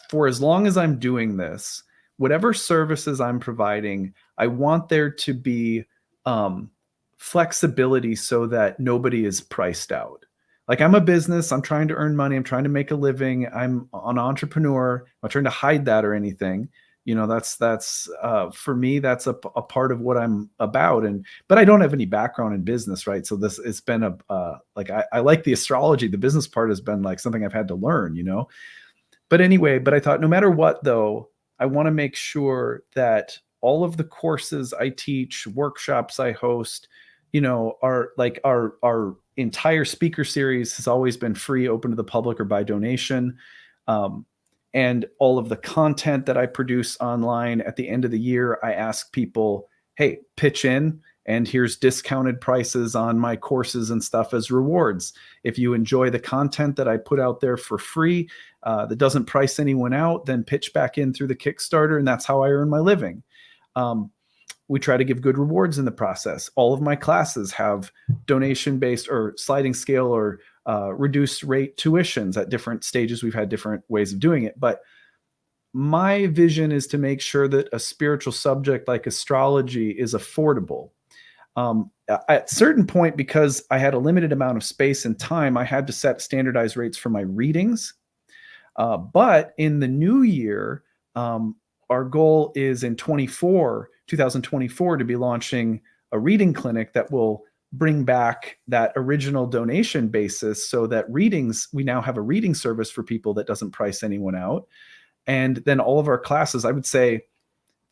for as long as I'm doing this, whatever services I'm providing, I want there to be flexibility so that nobody is priced out. Like, I'm a business, I'm trying to earn money, I'm trying to make a living, I'm an entrepreneur, I'm not trying to hide that or anything. That's for me, that's a part of what I'm about. But I don't have any background in business, right? So it's been I like the astrology. The business part has been like something I've had to learn. But anyway, I thought, no matter what, though, I want to make sure that all of the courses I teach, workshops I host, are like our entire speaker series has always been free, open to the public, or by donation. And all of the content that I produce online, at the end of the year, I ask people, hey, pitch in, and here's discounted prices on my courses and stuff as rewards. If you enjoy the content that I put out there for free, that doesn't price anyone out, then pitch back in through the Kickstarter, and that's how I earn my living. We try to give good rewards in the process. All of my classes have donation-based or sliding scale or reduced rate tuitions at different stages. We've had different ways of doing it, but my vision is to make sure that a spiritual subject like astrology is affordable. At a certain point, because I had a limited amount of space and time, I had to set standardized rates for my readings. But in the new year, our goal is in 2024 to be launching a reading clinic that will bring back that original donation basis, so that readings, we now have a reading service for people that doesn't price anyone out. And then all of our classes, I would say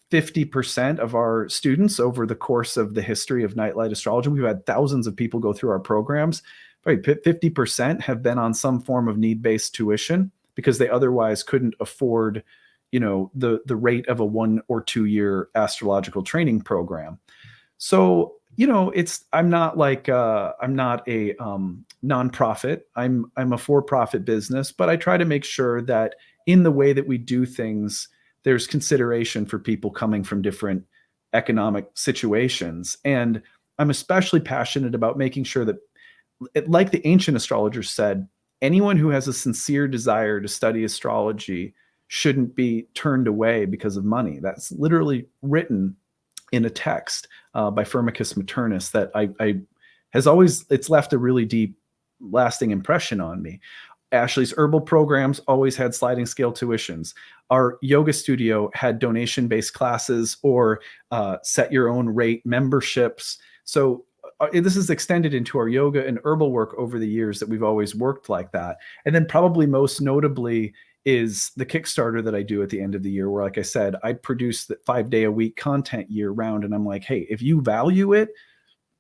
50% of our students over the course of the history of Nightlight Astrology, we've had thousands of people go through our programs. Probably 50% have been on some form of need-based tuition because they otherwise couldn't afford, the rate of a 1 or 2 year astrological training program. So, I'm not like I'm not a nonprofit. I'm a for-profit business, but I try to make sure that in the way that we do things, there's consideration for people coming from different economic situations. And I'm especially passionate about making sure that, like the ancient astrologers said, anyone who has a sincere desire to study astrology shouldn't be turned away because of money. That's literally written in a text by Firmicus Maternus that it's left a really deep, lasting impression on me. Ashley's herbal programs always had sliding scale tuitions. Our yoga studio had donation-based classes or set your own rate memberships. So this is extended into our yoga and herbal work over the years, that we've always worked like that. And then probably most notably is the Kickstarter that I do at the end of the year, where, like I said, I produce the 5-day-a-week content year round. And I'm like, hey, if you value it,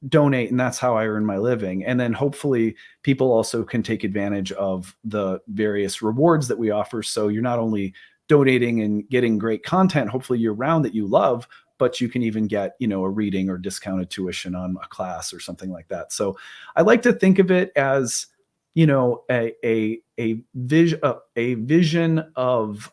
donate. And that's how I earn my living. And then hopefully people also can take advantage of the various rewards that we offer. So you're not only donating and getting great content, hopefully year round, that you love, but you can even get, a reading or discounted tuition on a class or something like that. So I like to think of it as, a vision of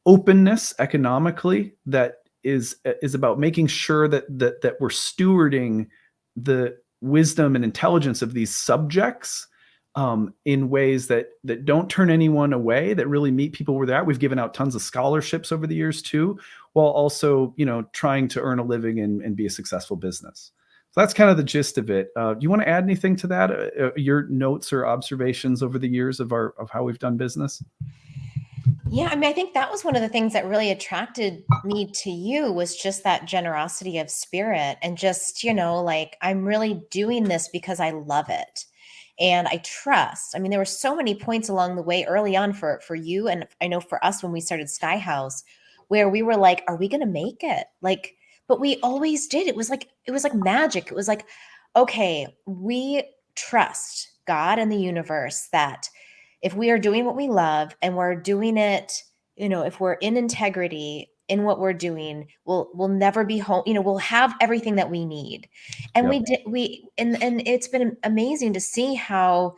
openness economically, that is about making sure that we're stewarding the wisdom and intelligence of these subjects in ways that don't turn anyone away, that really meet people where they're at. We've given out tons of scholarships over the years too, while also, trying to earn a living and be a successful business. So that's kind of the gist of it. Do you want to add anything to that? Your notes or observations over the years of how we've done business? Yeah, I mean, I think that was one of the things that really attracted me to you, was just that generosity of spirit, and just, like, I'm really doing this because I love it. And I trust. I mean, there were so many points along the way early on for you, and I know for us when we started Sky House, where we were like, are we going to make it? Like, but we always did. It was like magic. It was like, okay, we trust God and the universe that if we are doing what we love and we're doing it, if we're in integrity in what we're doing, we'll never be home. We'll have everything that we need. And Yep. and it's been amazing to see how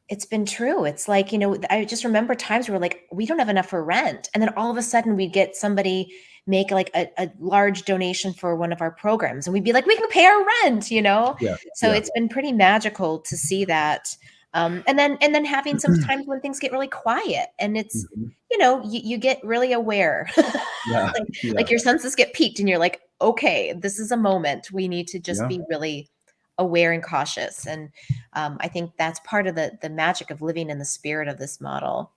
it's been true. It's like, I just remember times where, like, we don't have enough for rent. And then all of a sudden we'd get somebody make like a large donation for one of our programs. And we'd be like, we can pay our rent, Yeah. So Yeah. it's been pretty magical to see that. And then having some times when things get really quiet, and it's, Mhm. you get really aware, Yeah. Yeah. like your senses get piqued and you're like, okay, this is a moment. We need to just Yeah. be really aware and cautious. And I think that's part of the magic of living in the spirit of this model.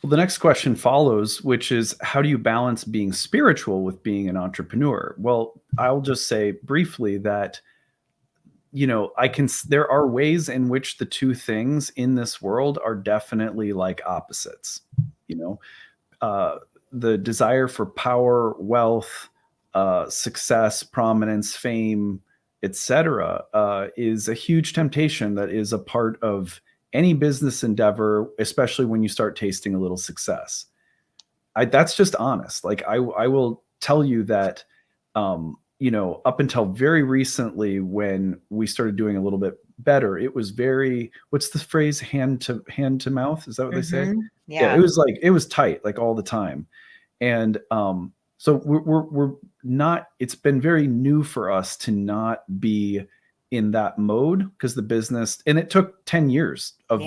Well, the next question follows, which is, how do you balance being spiritual with being an entrepreneur? Well, I'll just say briefly that, there are ways in which the two things in this world are definitely like opposites. The desire for power, wealth, success, prominence, fame, etc., is a huge temptation that is a part of any business endeavor, especially when you start tasting a little success. That's just honest. Like, I will tell you that, up until very recently, when we started doing a little bit better, it was very, what's the phrase, hand to mouth? Is that what they say? Yeah, Yeah. it was tight, like, all the time. And so we're not, it's been very new for us to not be in that mode because the business, and it took 10 years of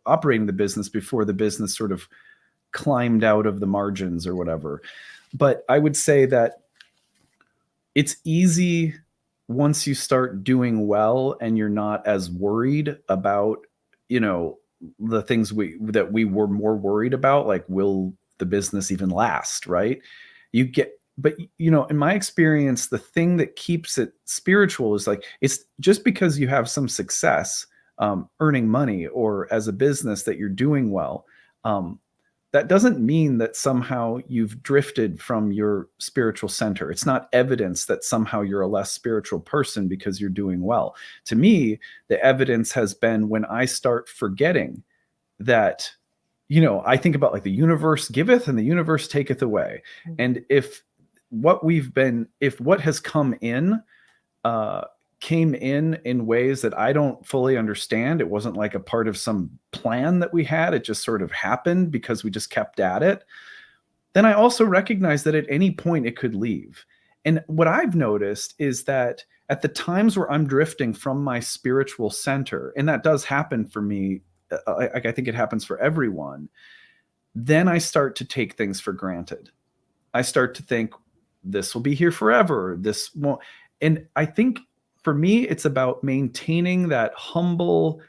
operating the business before the business sort of climbed out of the margins or whatever. But I would say that it's easy once you start doing well and you're not as worried about, you know, the things that we were more worried about, like will the business even last, right? You get, but you know, in my experience, the thing that keeps it spiritual is like, it's just because you have some success, earning money or as a business that you're doing well, that doesn't mean that somehow you've drifted from your spiritual center. It's not evidence that somehow you're a less spiritual person because you're doing well. To me, the evidence has been when I start forgetting that, you know, I think about like the universe giveth and the universe taketh away. Mm-hmm. And if what has come in, came in ways that I don't fully understand. It wasn't like a part of some plan that we had. It just sort of happened because we just kept at it. Then I also recognize that at any point it could leave. And what I've noticed is that at the times where I'm drifting from my spiritual center, and that does happen for me, I think it happens for everyone, then I start to take things for granted. I start to think this will be here forever. This won't. And I think for me, it's about maintaining that humble,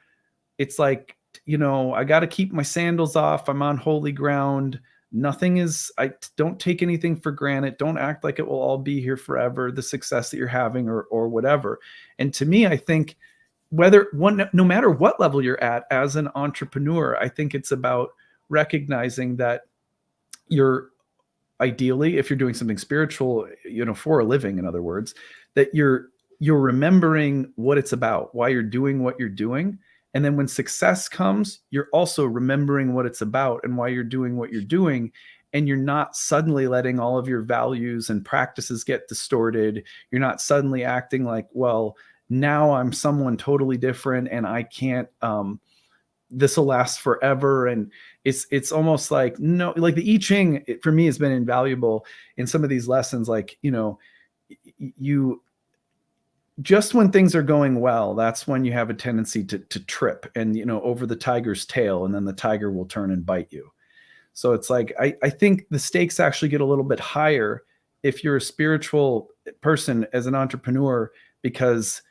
it's like, you know, I got to keep my sandals off. I'm on holy ground. I don't take anything for granted. Don't act like it will all be here forever, the success that you're having or whatever. And to me, I think no matter what level you're at as an entrepreneur, I think it's about recognizing that you're ideally, if you're doing something spiritual, you know, for a living, in other words, that you're remembering what it's about, why you're doing what you're doing. And then when success comes, you're also remembering what it's about and why you're doing what you're doing. And you're not suddenly letting all of your values and practices get distorted. You're not suddenly acting like, well, now I'm someone totally different and I can't, this will last forever. And it's almost like, no, like the I Ching for me has been invaluable in some of these lessons. Like, you know, you just when things are going well, that's when you have a tendency to trip and, you know, over the tiger's tail, and then the tiger will turn and bite you. So it's like, I think the stakes actually get a little bit higher if you're a spiritual person as an entrepreneur, because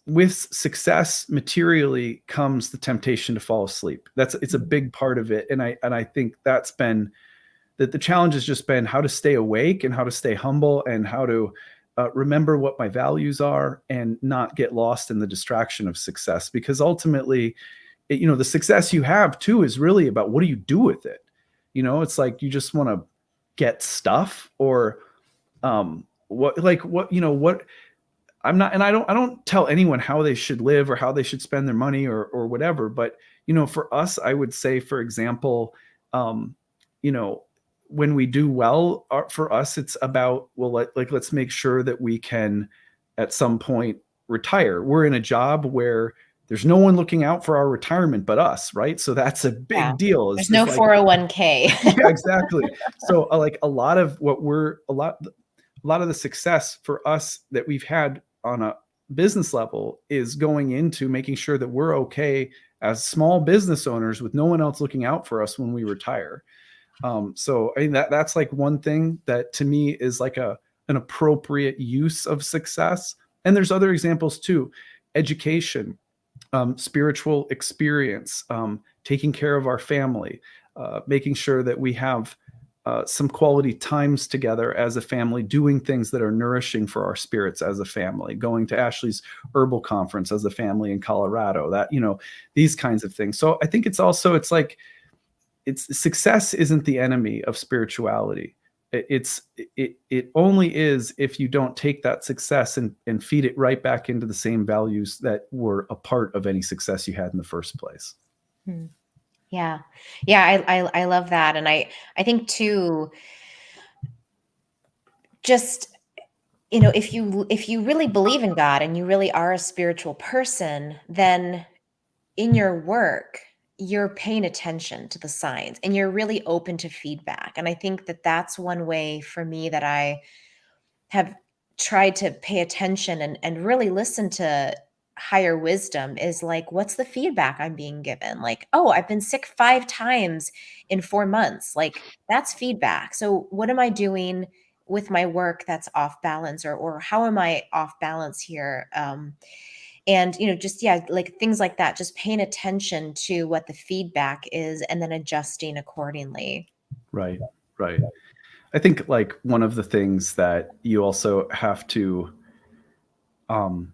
with success materially comes the temptation to fall asleep. It's a big part of it. And I think that's been that the challenge has just been how to stay awake and how to stay humble and how to remember what my values are and not get lost in the distraction of success. Because ultimately, you know, the success you have too is really about what do you do with it? You know, it's like you just want to get stuff or what I'm not, and I don't tell anyone how they should live or how they should spend their money or whatever. But, you know, for us, I would say, for example, you know, when we do well, for us, it's about, well, let's make sure that we can at some point retire. We're in a job where there's no one looking out for our retirement but us, right? So that's a big deal. There's no 401k. Yeah, exactly. So like a lot of the success for us that we've had on a business level is going into making sure that we're okay as small business owners with no one else looking out for us when we retire. So I mean, that's like one thing that to me is like an appropriate use of success. And there's other examples too: education, spiritual experience, taking care of our family, making sure that we have some quality times together as a family, doing things that are nourishing for our spirits as a family, going to Ashley's herbal conference as a family in Colorado, that, you know, these kinds of things. So I think it's like, success isn't the enemy of spirituality. It only is if you don't take that success and feed it right back into the same values that were a part of any success you had in the first place. Yeah. I love that. And I think too, just, you know, if you really believe in God and you really are a spiritual person, then in your work, you're paying attention to the signs and you're really open to feedback. And I think that that's one way for me that I have tried to pay attention and really listen to higher wisdom is like, what's the feedback I'm being given? Like, oh, I've been sick 5 times in 4 months. Like, that's feedback. So what am I doing with my work that's off balance, or how am I off balance here? And just, yeah, like things like that, just paying attention to what the feedback is and then adjusting accordingly. Right. Right. I think like one of the things that you also have to, um,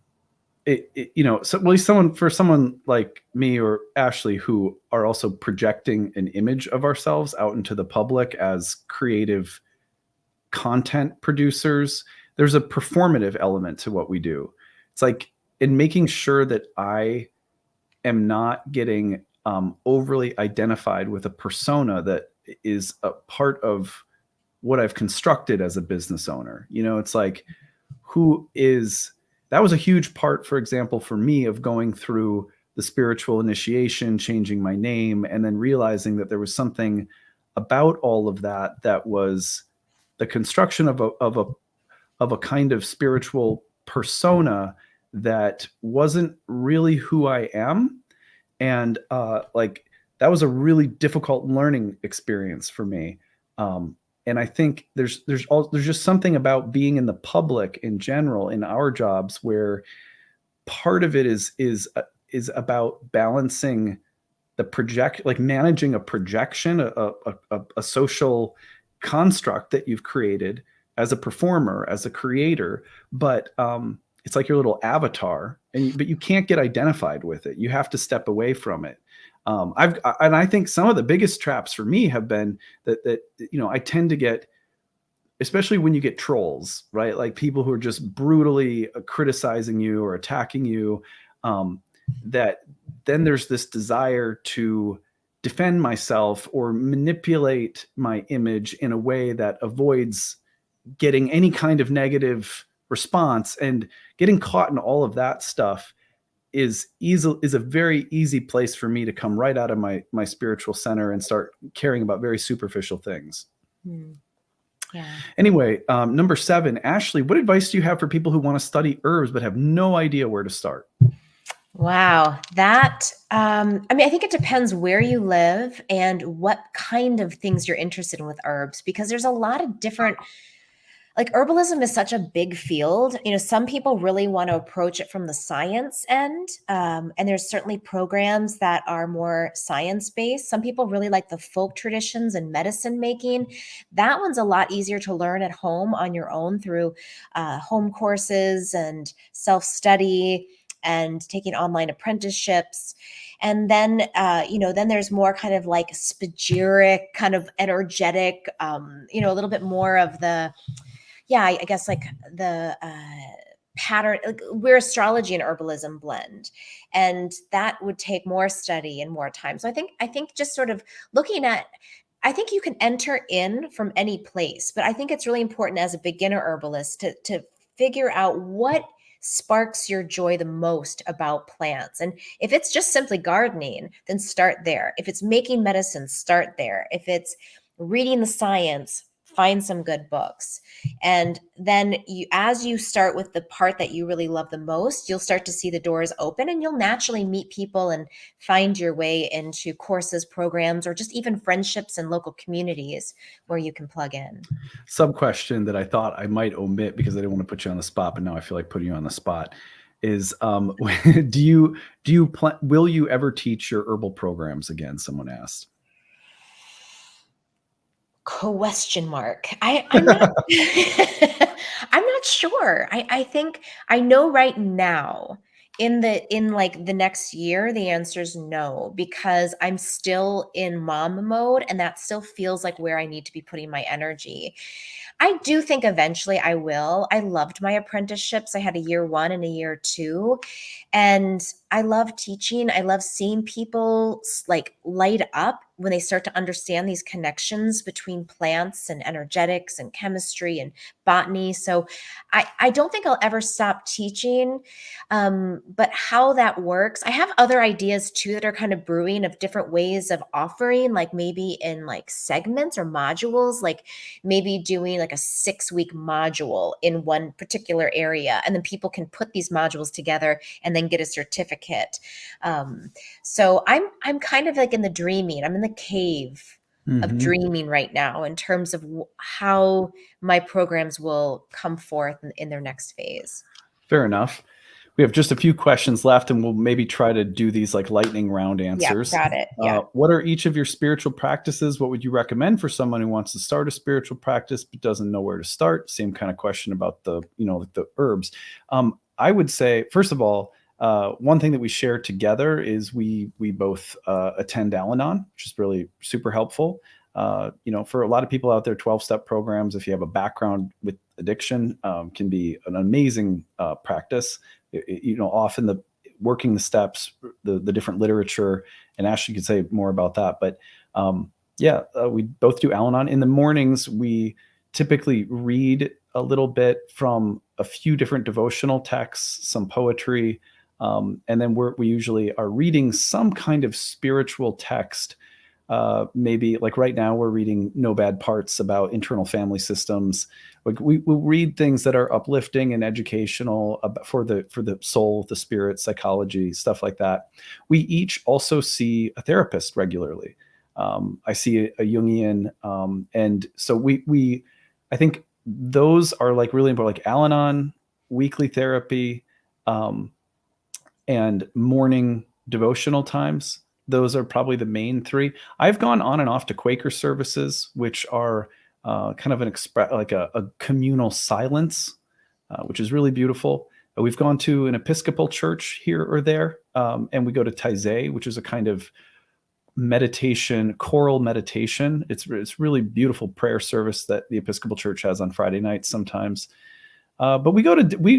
so at least for someone like me or Ashley, who are also projecting an image of ourselves out into the public as creative content producers, there's a performative element to what we do. It's like in making sure that I am not getting overly identified with a persona that is a part of what I've constructed as a business owner. It's like, who is that was a huge part, for example, for me, of going through the spiritual initiation, changing my name, and then realizing that there was something about all of that that was the construction of a kind of spiritual persona that wasn't really who I am. And like that was a really difficult learning experience for me. And I think there's just something about being in the public in general in our jobs where part of it is about balancing the project, like managing a projection, a social construct that you've created as a performer, as a creator, but it's like your little avatar, but you can't get identified with it. You have to step away from it. I think some of the biggest traps for me have been that I tend to get, especially when you get trolls, right? Like people who are just brutally criticizing you or attacking you, that then there's this desire to defend myself or manipulate my image in a way that avoids getting any kind of response. And getting caught in all of that stuff is a very easy place for me to come right out of my spiritual center and start caring about very superficial things. Yeah. Anyway, number 7, Ashley, what advice do you have for people who want to study herbs but have no idea where to start? Wow. That, I think it depends where you live and what kind of things you're interested in with herbs, because there's a lot of different, like herbalism is such a big field. Some people really want to approach it from the science end. And there's certainly programs that are more science based. Some people really like the folk traditions and medicine making. That one's a lot easier to learn at home on your own through home courses and self study and taking online apprenticeships. And then, then there's more kind of like spagyric, kind of energetic, a little bit more of the, yeah, I guess like the pattern, like where astrology and herbalism blend, and that would take more study and more time. So I think just sort of looking at, I think you can enter in from any place, but I think it's really important as a beginner herbalist to figure out what sparks your joy the most about plants. And if it's just simply gardening, then start there. If it's making medicine, start there. If it's reading the science, find some good books. And then as you start with the part that you really love the most, you'll start to see the doors open and you'll naturally meet people and find your way into courses, programs, or just even friendships and local communities where you can plug in. Sub question that I thought I might omit because I didn't want to put you on the spot, but now I feel like putting you on the spot is, will you ever teach your herbal programs again? Someone asked. Question mark. I'm not I'm not sure. I think I know right now in like the next year the answer is no, because I'm still in mom mode and that still feels like where I need to be putting my energy. I do think eventually I will. I loved my apprenticeships. I had a year 1 and a year 2. And I love teaching. I love seeing people like light up when they start to understand these connections between plants and energetics and chemistry and botany. So I don't think I'll ever stop teaching. But how that works, I have other ideas too that are kind of brewing of different ways of offering, like maybe in like segments or modules, like maybe doing like like a 6-week module in one particular area, and then people can put these modules together and then get a certificate. So I'm kind of like in the dreaming. I'm in the cave of dreaming right now in terms of how my programs will come forth in their next phase. Fair enough. We have just a few questions left, and we'll maybe try to do these like lightning round Yeah, answers. got it. Yeah. What are each of your spiritual practices? What would you recommend for someone who wants to start a spiritual practice but doesn't know where to start? Same kind of question about the, like the herbs. I would say, first of all, one thing that we share together is we both attend Al-Anon, which is really super helpful. For a lot of people out there, 12-step programs, if you have a background with addiction, can be an amazing practice. Often the working the steps, the different literature, and Ashley could say more about that. But we both do Al-Anon. In the mornings, we typically read a little bit from a few different devotional texts, some poetry, and then we usually are reading some kind of spiritual text. Maybe like right now we're reading No Bad Parts about internal family systems. Like we'll read things that are uplifting and educational for the soul, the spirit, psychology, stuff like that. We each also see a therapist regularly. I see a Jungian, and so I think those are like really important, like Al-Anon, weekly therapy, and morning devotional times. Those are probably the main three. I've gone on and off to Quaker services, which are kind of a communal silence, which is really beautiful. We've gone to an Episcopal church here or there, and we go to Taizé, which is a kind of choral meditation. It's really beautiful prayer service that the Episcopal Church has on Friday nights sometimes. But we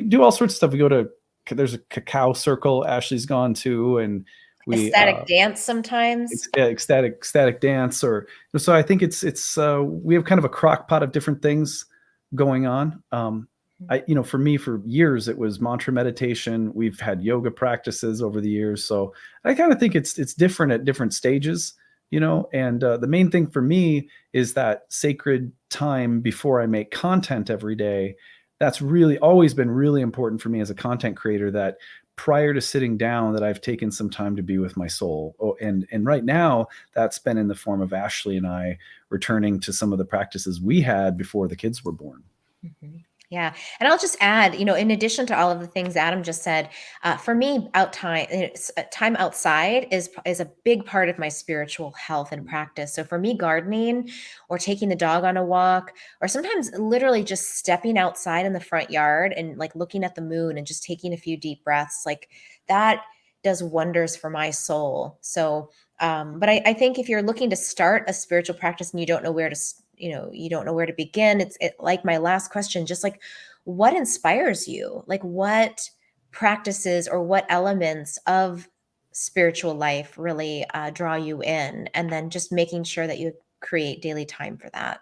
do all sorts of stuff. There's a cacao circle Ashley's gone to, and ecstatic dance sometimes. Ecstatic dance, so I think it's we have kind of a crock pot of different things going on. For me, for years it was mantra meditation. We've had yoga practices over the years, so I kind of think it's different at different stages, and the main thing for me is that sacred time before I make content every day. That's really always been really important for me as a content creator, that prior to sitting down, that I've taken some time to be with my soul. And right now that's been in the form of Ashley and I returning to some of the practices we had before the kids were born. Mm-hmm. Yeah. And I'll just add, in addition to all of the things Adam just said, for me, time outside is a big part of my spiritual health and practice. So for me, gardening or taking the dog on a walk, or sometimes literally just stepping outside in the front yard and like looking at the moon and just taking a few deep breaths, like that does wonders for my soul. So, but I think if you're looking to start a spiritual practice and you don't know where to you don't know where to begin. It's like my last question, just like what inspires you? Like what practices or what elements of spiritual life really draw you in? And then just making sure that you create daily time for that.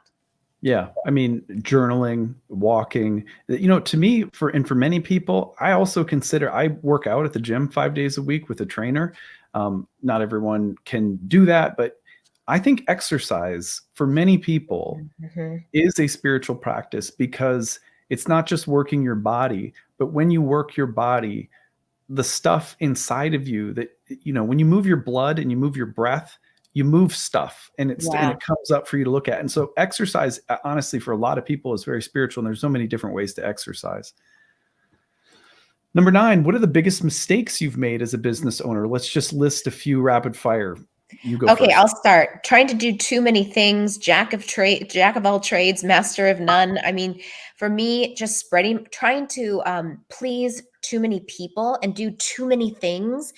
Yeah. I mean, journaling, walking, to me, for many people, I also consider, I work out at the gym 5 days a week with a trainer. Not everyone can do that, but I think exercise for many people is a spiritual practice, because it's not just working your body, but when you work your body, the stuff inside of you that, when you move your blood and you move your breath, you move stuff, and it comes up for you to look at. And so exercise, honestly, for a lot of people is very spiritual, and there's so many different ways to exercise. Number 9, what are the biggest mistakes you've made as a business owner? Let's just list a few rapid fire. You go Okay, first. I'll start. Trying to do too many things, jack of all trades, master of none. I mean, for me, just trying to please too many people and do too many things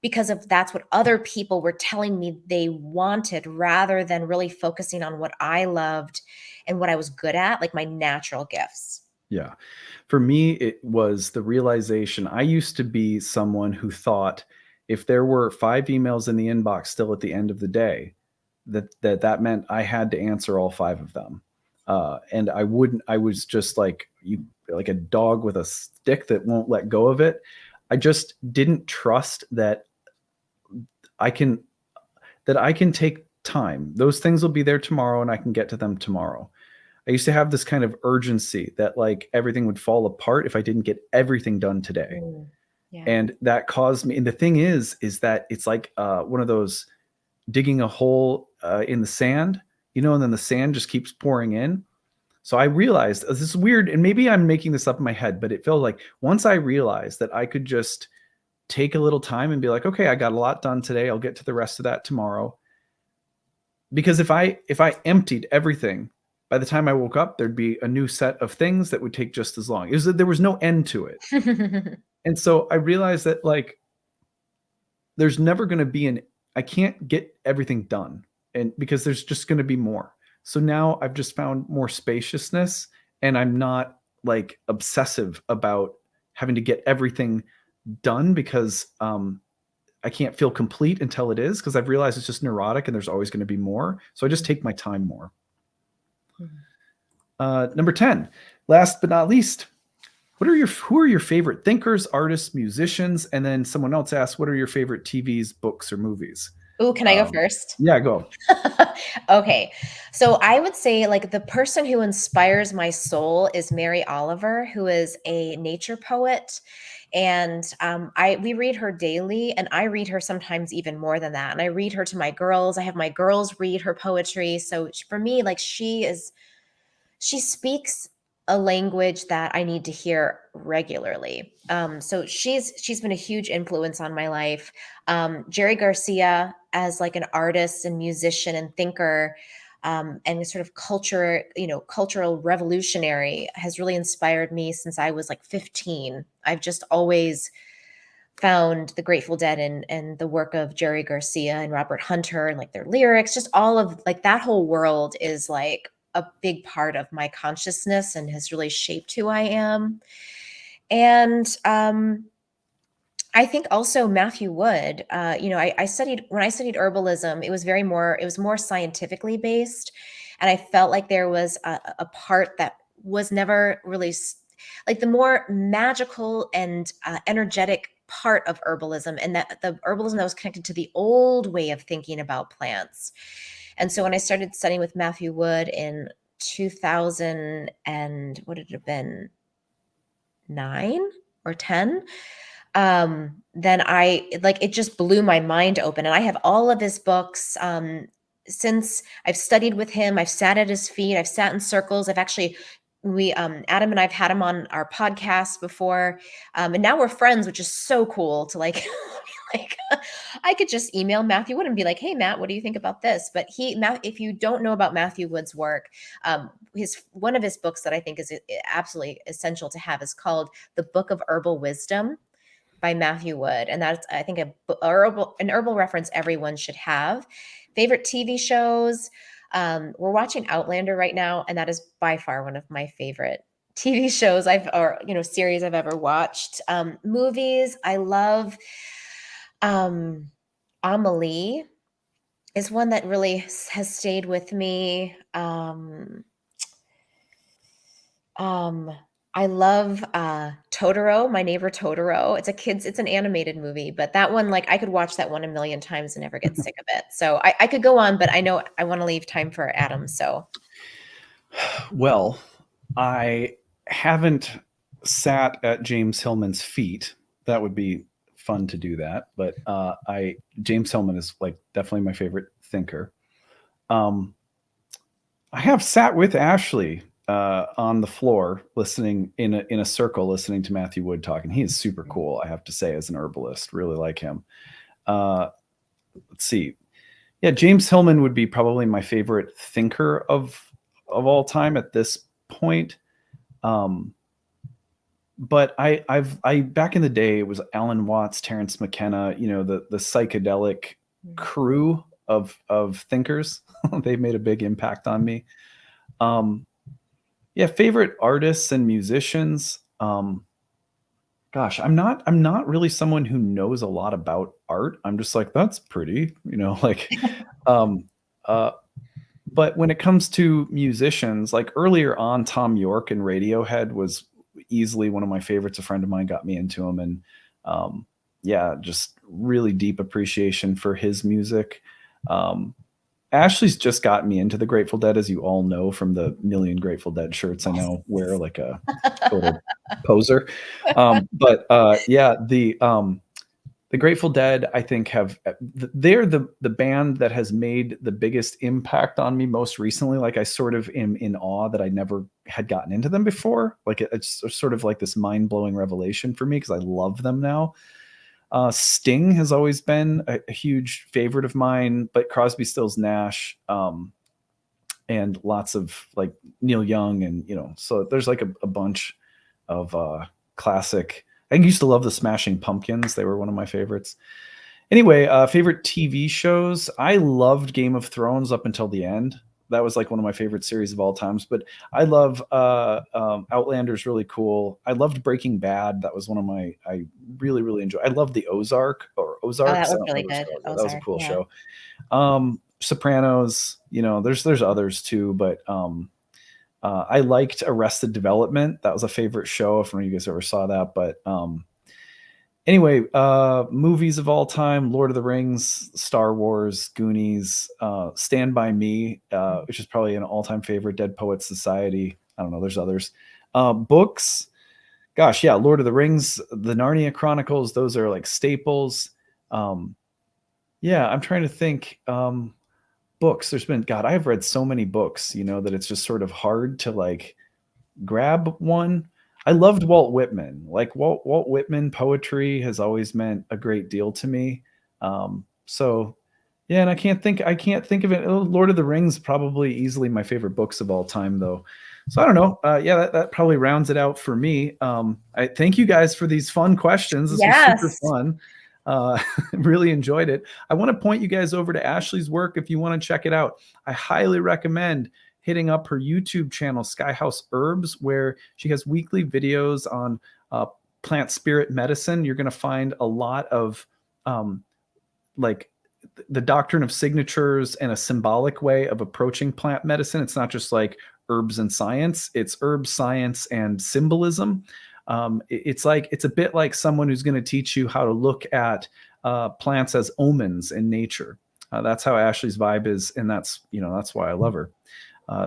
because that's what other people were telling me they wanted, rather than really focusing on what I loved and what I was good at, like my natural gifts. Yeah. For me, it was the realization. I used to be someone who thought if there were 5 emails in the inbox still at the end of the day, that meant I had to answer all 5 of them. And I was just like like a dog with a stick that won't let go of it. I just didn't trust that I can take time. Those things will be there tomorrow and I can get to them tomorrow. I used to have this kind of urgency that like everything would fall apart if I didn't get everything done today. Yeah. And that caused me, and the thing is that it's like one of those digging a hole in the sand, and then the sand just keeps pouring in. So I realized this is weird, and maybe I'm making this up in my head, but it felt like once I realized that I could just take a little time and be like, okay, I got a lot done today. I'll get to the rest of that tomorrow. Because if I emptied everything, by the time I woke up, there'd be a new set of things that would take just as long. It was that there was no end to it. And so I realized that like there's never going to be I can't get everything done, and because there's just going to be more. So now I've just found more spaciousness, and I'm not like obsessive about having to get everything done because I can't feel complete until it is, because I've realized it's just neurotic and there's always going to be more. So I just take my time more. Number 10, last but not least, who are your favorite thinkers, artists, musicians? And then someone else asked, what are your favorite TVs, books, or movies? Ooh, can I go first? Yeah, go. Okay. So I would say like the person who inspires my soul is Mary Oliver, who is a nature poet. And we read her daily, and I read her sometimes even more than that. And I read her to my girls. I have my girls read her poetry. So for me, like she speaks a language that I need to hear regularly. So she's been a huge influence on my life. Jerry Garcia, as like an artist and musician and thinker, and a sort of cultural revolutionary, has really inspired me since I was like 15. I've just always found the Grateful Dead and the work of Jerry Garcia and Robert Hunter and like their lyrics, just all of like that whole world is like a big part of my consciousness and has really shaped who I am. And I think also Matthew Wood, I studied, when I studied herbalism, it was more scientifically based. And I felt like there was a part that was never really like the more magical and energetic part of herbalism, and that the herbalism that was connected to the old way of thinking about plants. And so when I started studying with Matthew Wood in 2000, and what did it have been, 9 or 10, then it just blew my mind open. And I have all of his books. Since I've studied with him, I've sat at his feet, I've sat in circles. I've actually, Adam and I've had him on our podcast before. And now we're friends, which is so cool to like, like I could just email Matthew Wood and be like, hey, Matt, what do you think about this? But if you don't know about Matthew Wood's work, one of his books that I think is absolutely essential to have is called The Book of Herbal Wisdom by Matthew Wood. And that's, I think, an herbal reference everyone should have. Favorite TV shows. We're watching Outlander right now, and that is by far one of my favorite TV shows series I've ever watched. Movies, I love Amelie is one that really has stayed with me. I love Totoro, My Neighbor Totoro. It's an animated movie, but that one, like I could watch that one a million times and never get sick of it. So I could go on, but I know I want to leave time for Adam. So, well, I haven't sat at James Hillman's feet. That would be fun to do that, but James Hillman is like definitely my favorite thinker. I have sat with Ashley on the floor listening in a circle, listening to Matthew Wood talking. He is super cool, I have to say, as an herbalist. Really like him. Let's see. Yeah, James Hillman would be probably my favorite thinker of all time at this point. But I back in the day, it was Alan Watts, Terence McKenna, the psychedelic crew of thinkers. They made a big impact on me. Yeah, favorite artists and musicians. Gosh, I'm not really someone who knows a lot about art. I'm just like, that's pretty, like but when it comes to musicians, like earlier on, Tom York and Radiohead was easily one of my favorites. A friend of mine got me into him, and yeah, just really deep appreciation for his music. Ashley's just gotten me into the Grateful Dead, as you all know from the million Grateful Dead shirts I now wear like a total poser. Yeah, the Grateful Dead, I think, they're the band that has made the biggest impact on me most recently. Like, I sort of am in awe that I never had gotten into them before. Like, it's sort of like this mind-blowing revelation for me because I love them now. Sting has always been a huge favorite of mine, but Crosby, Stills, Nash, and lots of like Neil Young, and so there's like a bunch of classic. I used to love the Smashing Pumpkins. They were one of my favorites. Anyway, favorite TV shows. I loved Game of Thrones up until the end. That was like one of my favorite series of all times. But I love Outlander's really cool. I loved Breaking Bad. That was one of I really, really enjoyed. I loved the Ozarks. Oh, that was really good. That was a cool show. Sopranos, there's others too, but I liked Arrested Development. That was a favorite show. If any of you guys ever saw that. But anyway, movies of all time: Lord of the Rings, Star Wars, Goonies, Stand By Me, which is probably an all-time favorite. Dead Poets Society. I don't know. There's others. Books. Gosh, yeah, Lord of the Rings, the Narnia Chronicles. Those are like staples. Yeah, I'm trying to think. Books. I have read so many books, that it's just sort of hard to like grab one. I loved Walt Whitman. Like Walt Whitman poetry has always meant a great deal to me. So yeah, and I can't think of it. Lord of the Rings, probably easily my favorite books of all time, though. So I don't know. Yeah, that probably rounds it out for me. I thank you guys for these fun questions. This was super fun. Really enjoyed it. I want to point you guys over to Ashley's work if you want to check it out. I highly recommend hitting up her YouTube channel, Skyhouse Herbs, where she has weekly videos on plant spirit medicine. You're going to find a lot of like the doctrine of signatures and a symbolic way of approaching plant medicine. It's not just like herbs and science, it's herbs, science, and symbolism. It's a bit like someone who's going to teach you how to look at plants as omens in nature. That's how Ashley's vibe is, and that's why I love her.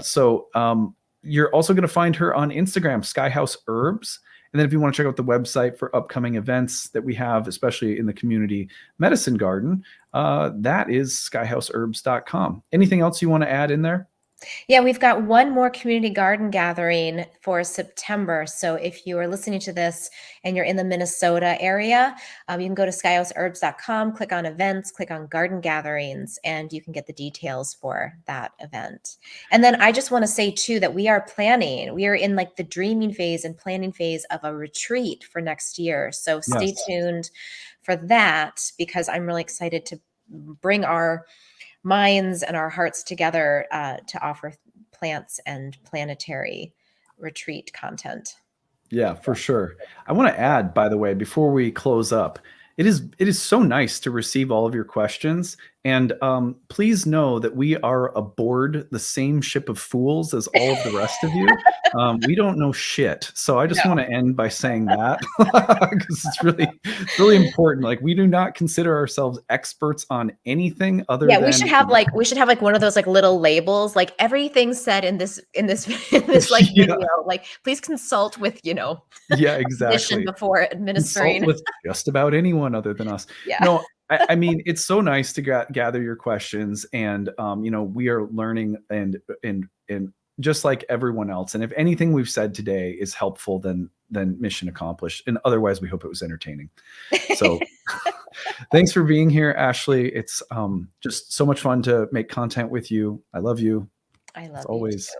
So you're also going to find her on Instagram, Skyhouse Herbs. And then if you want to check out the website for upcoming events that we have, especially in the community medicine garden, that is skyhouseherbs.com. Anything else you want to add in there? Yeah, we've got one more community garden gathering for September. So if you are listening to this and you're in the Minnesota area, you can go to skyhouseherbs.com, click on events, click on garden gatherings, and you can get the details for that event. And then I just want to say too that we are in like the dreaming phase and planning phase of a retreat for next year. So stay tuned for that, because I'm really excited to bring our minds and our hearts together to offer plants and planetary retreat content. Yeah, for sure. I want to add, by the way, before we close up, it is so nice to receive all of your questions. And please know that we are aboard the same ship of fools as all of the rest of you. We don't know shit. So I just want to end by saying that, because it's really important. Like, we do not consider ourselves experts on anything other than. We should have like one of those like little labels, like everything said in this like video, like please consult with exactly before administering. Consult with just about anyone other than us. No, I mean, it's so nice to gather your questions, and we are learning and just like everyone else. And if anything we've said today is helpful, then mission accomplished. And otherwise, we hope it was entertaining. So thanks for being here, Ashley. It's just so much fun to make content with you. I love you. I love always.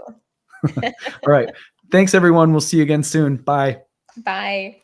You too. All right. Thanks, everyone. We'll see you again soon. Bye. Bye.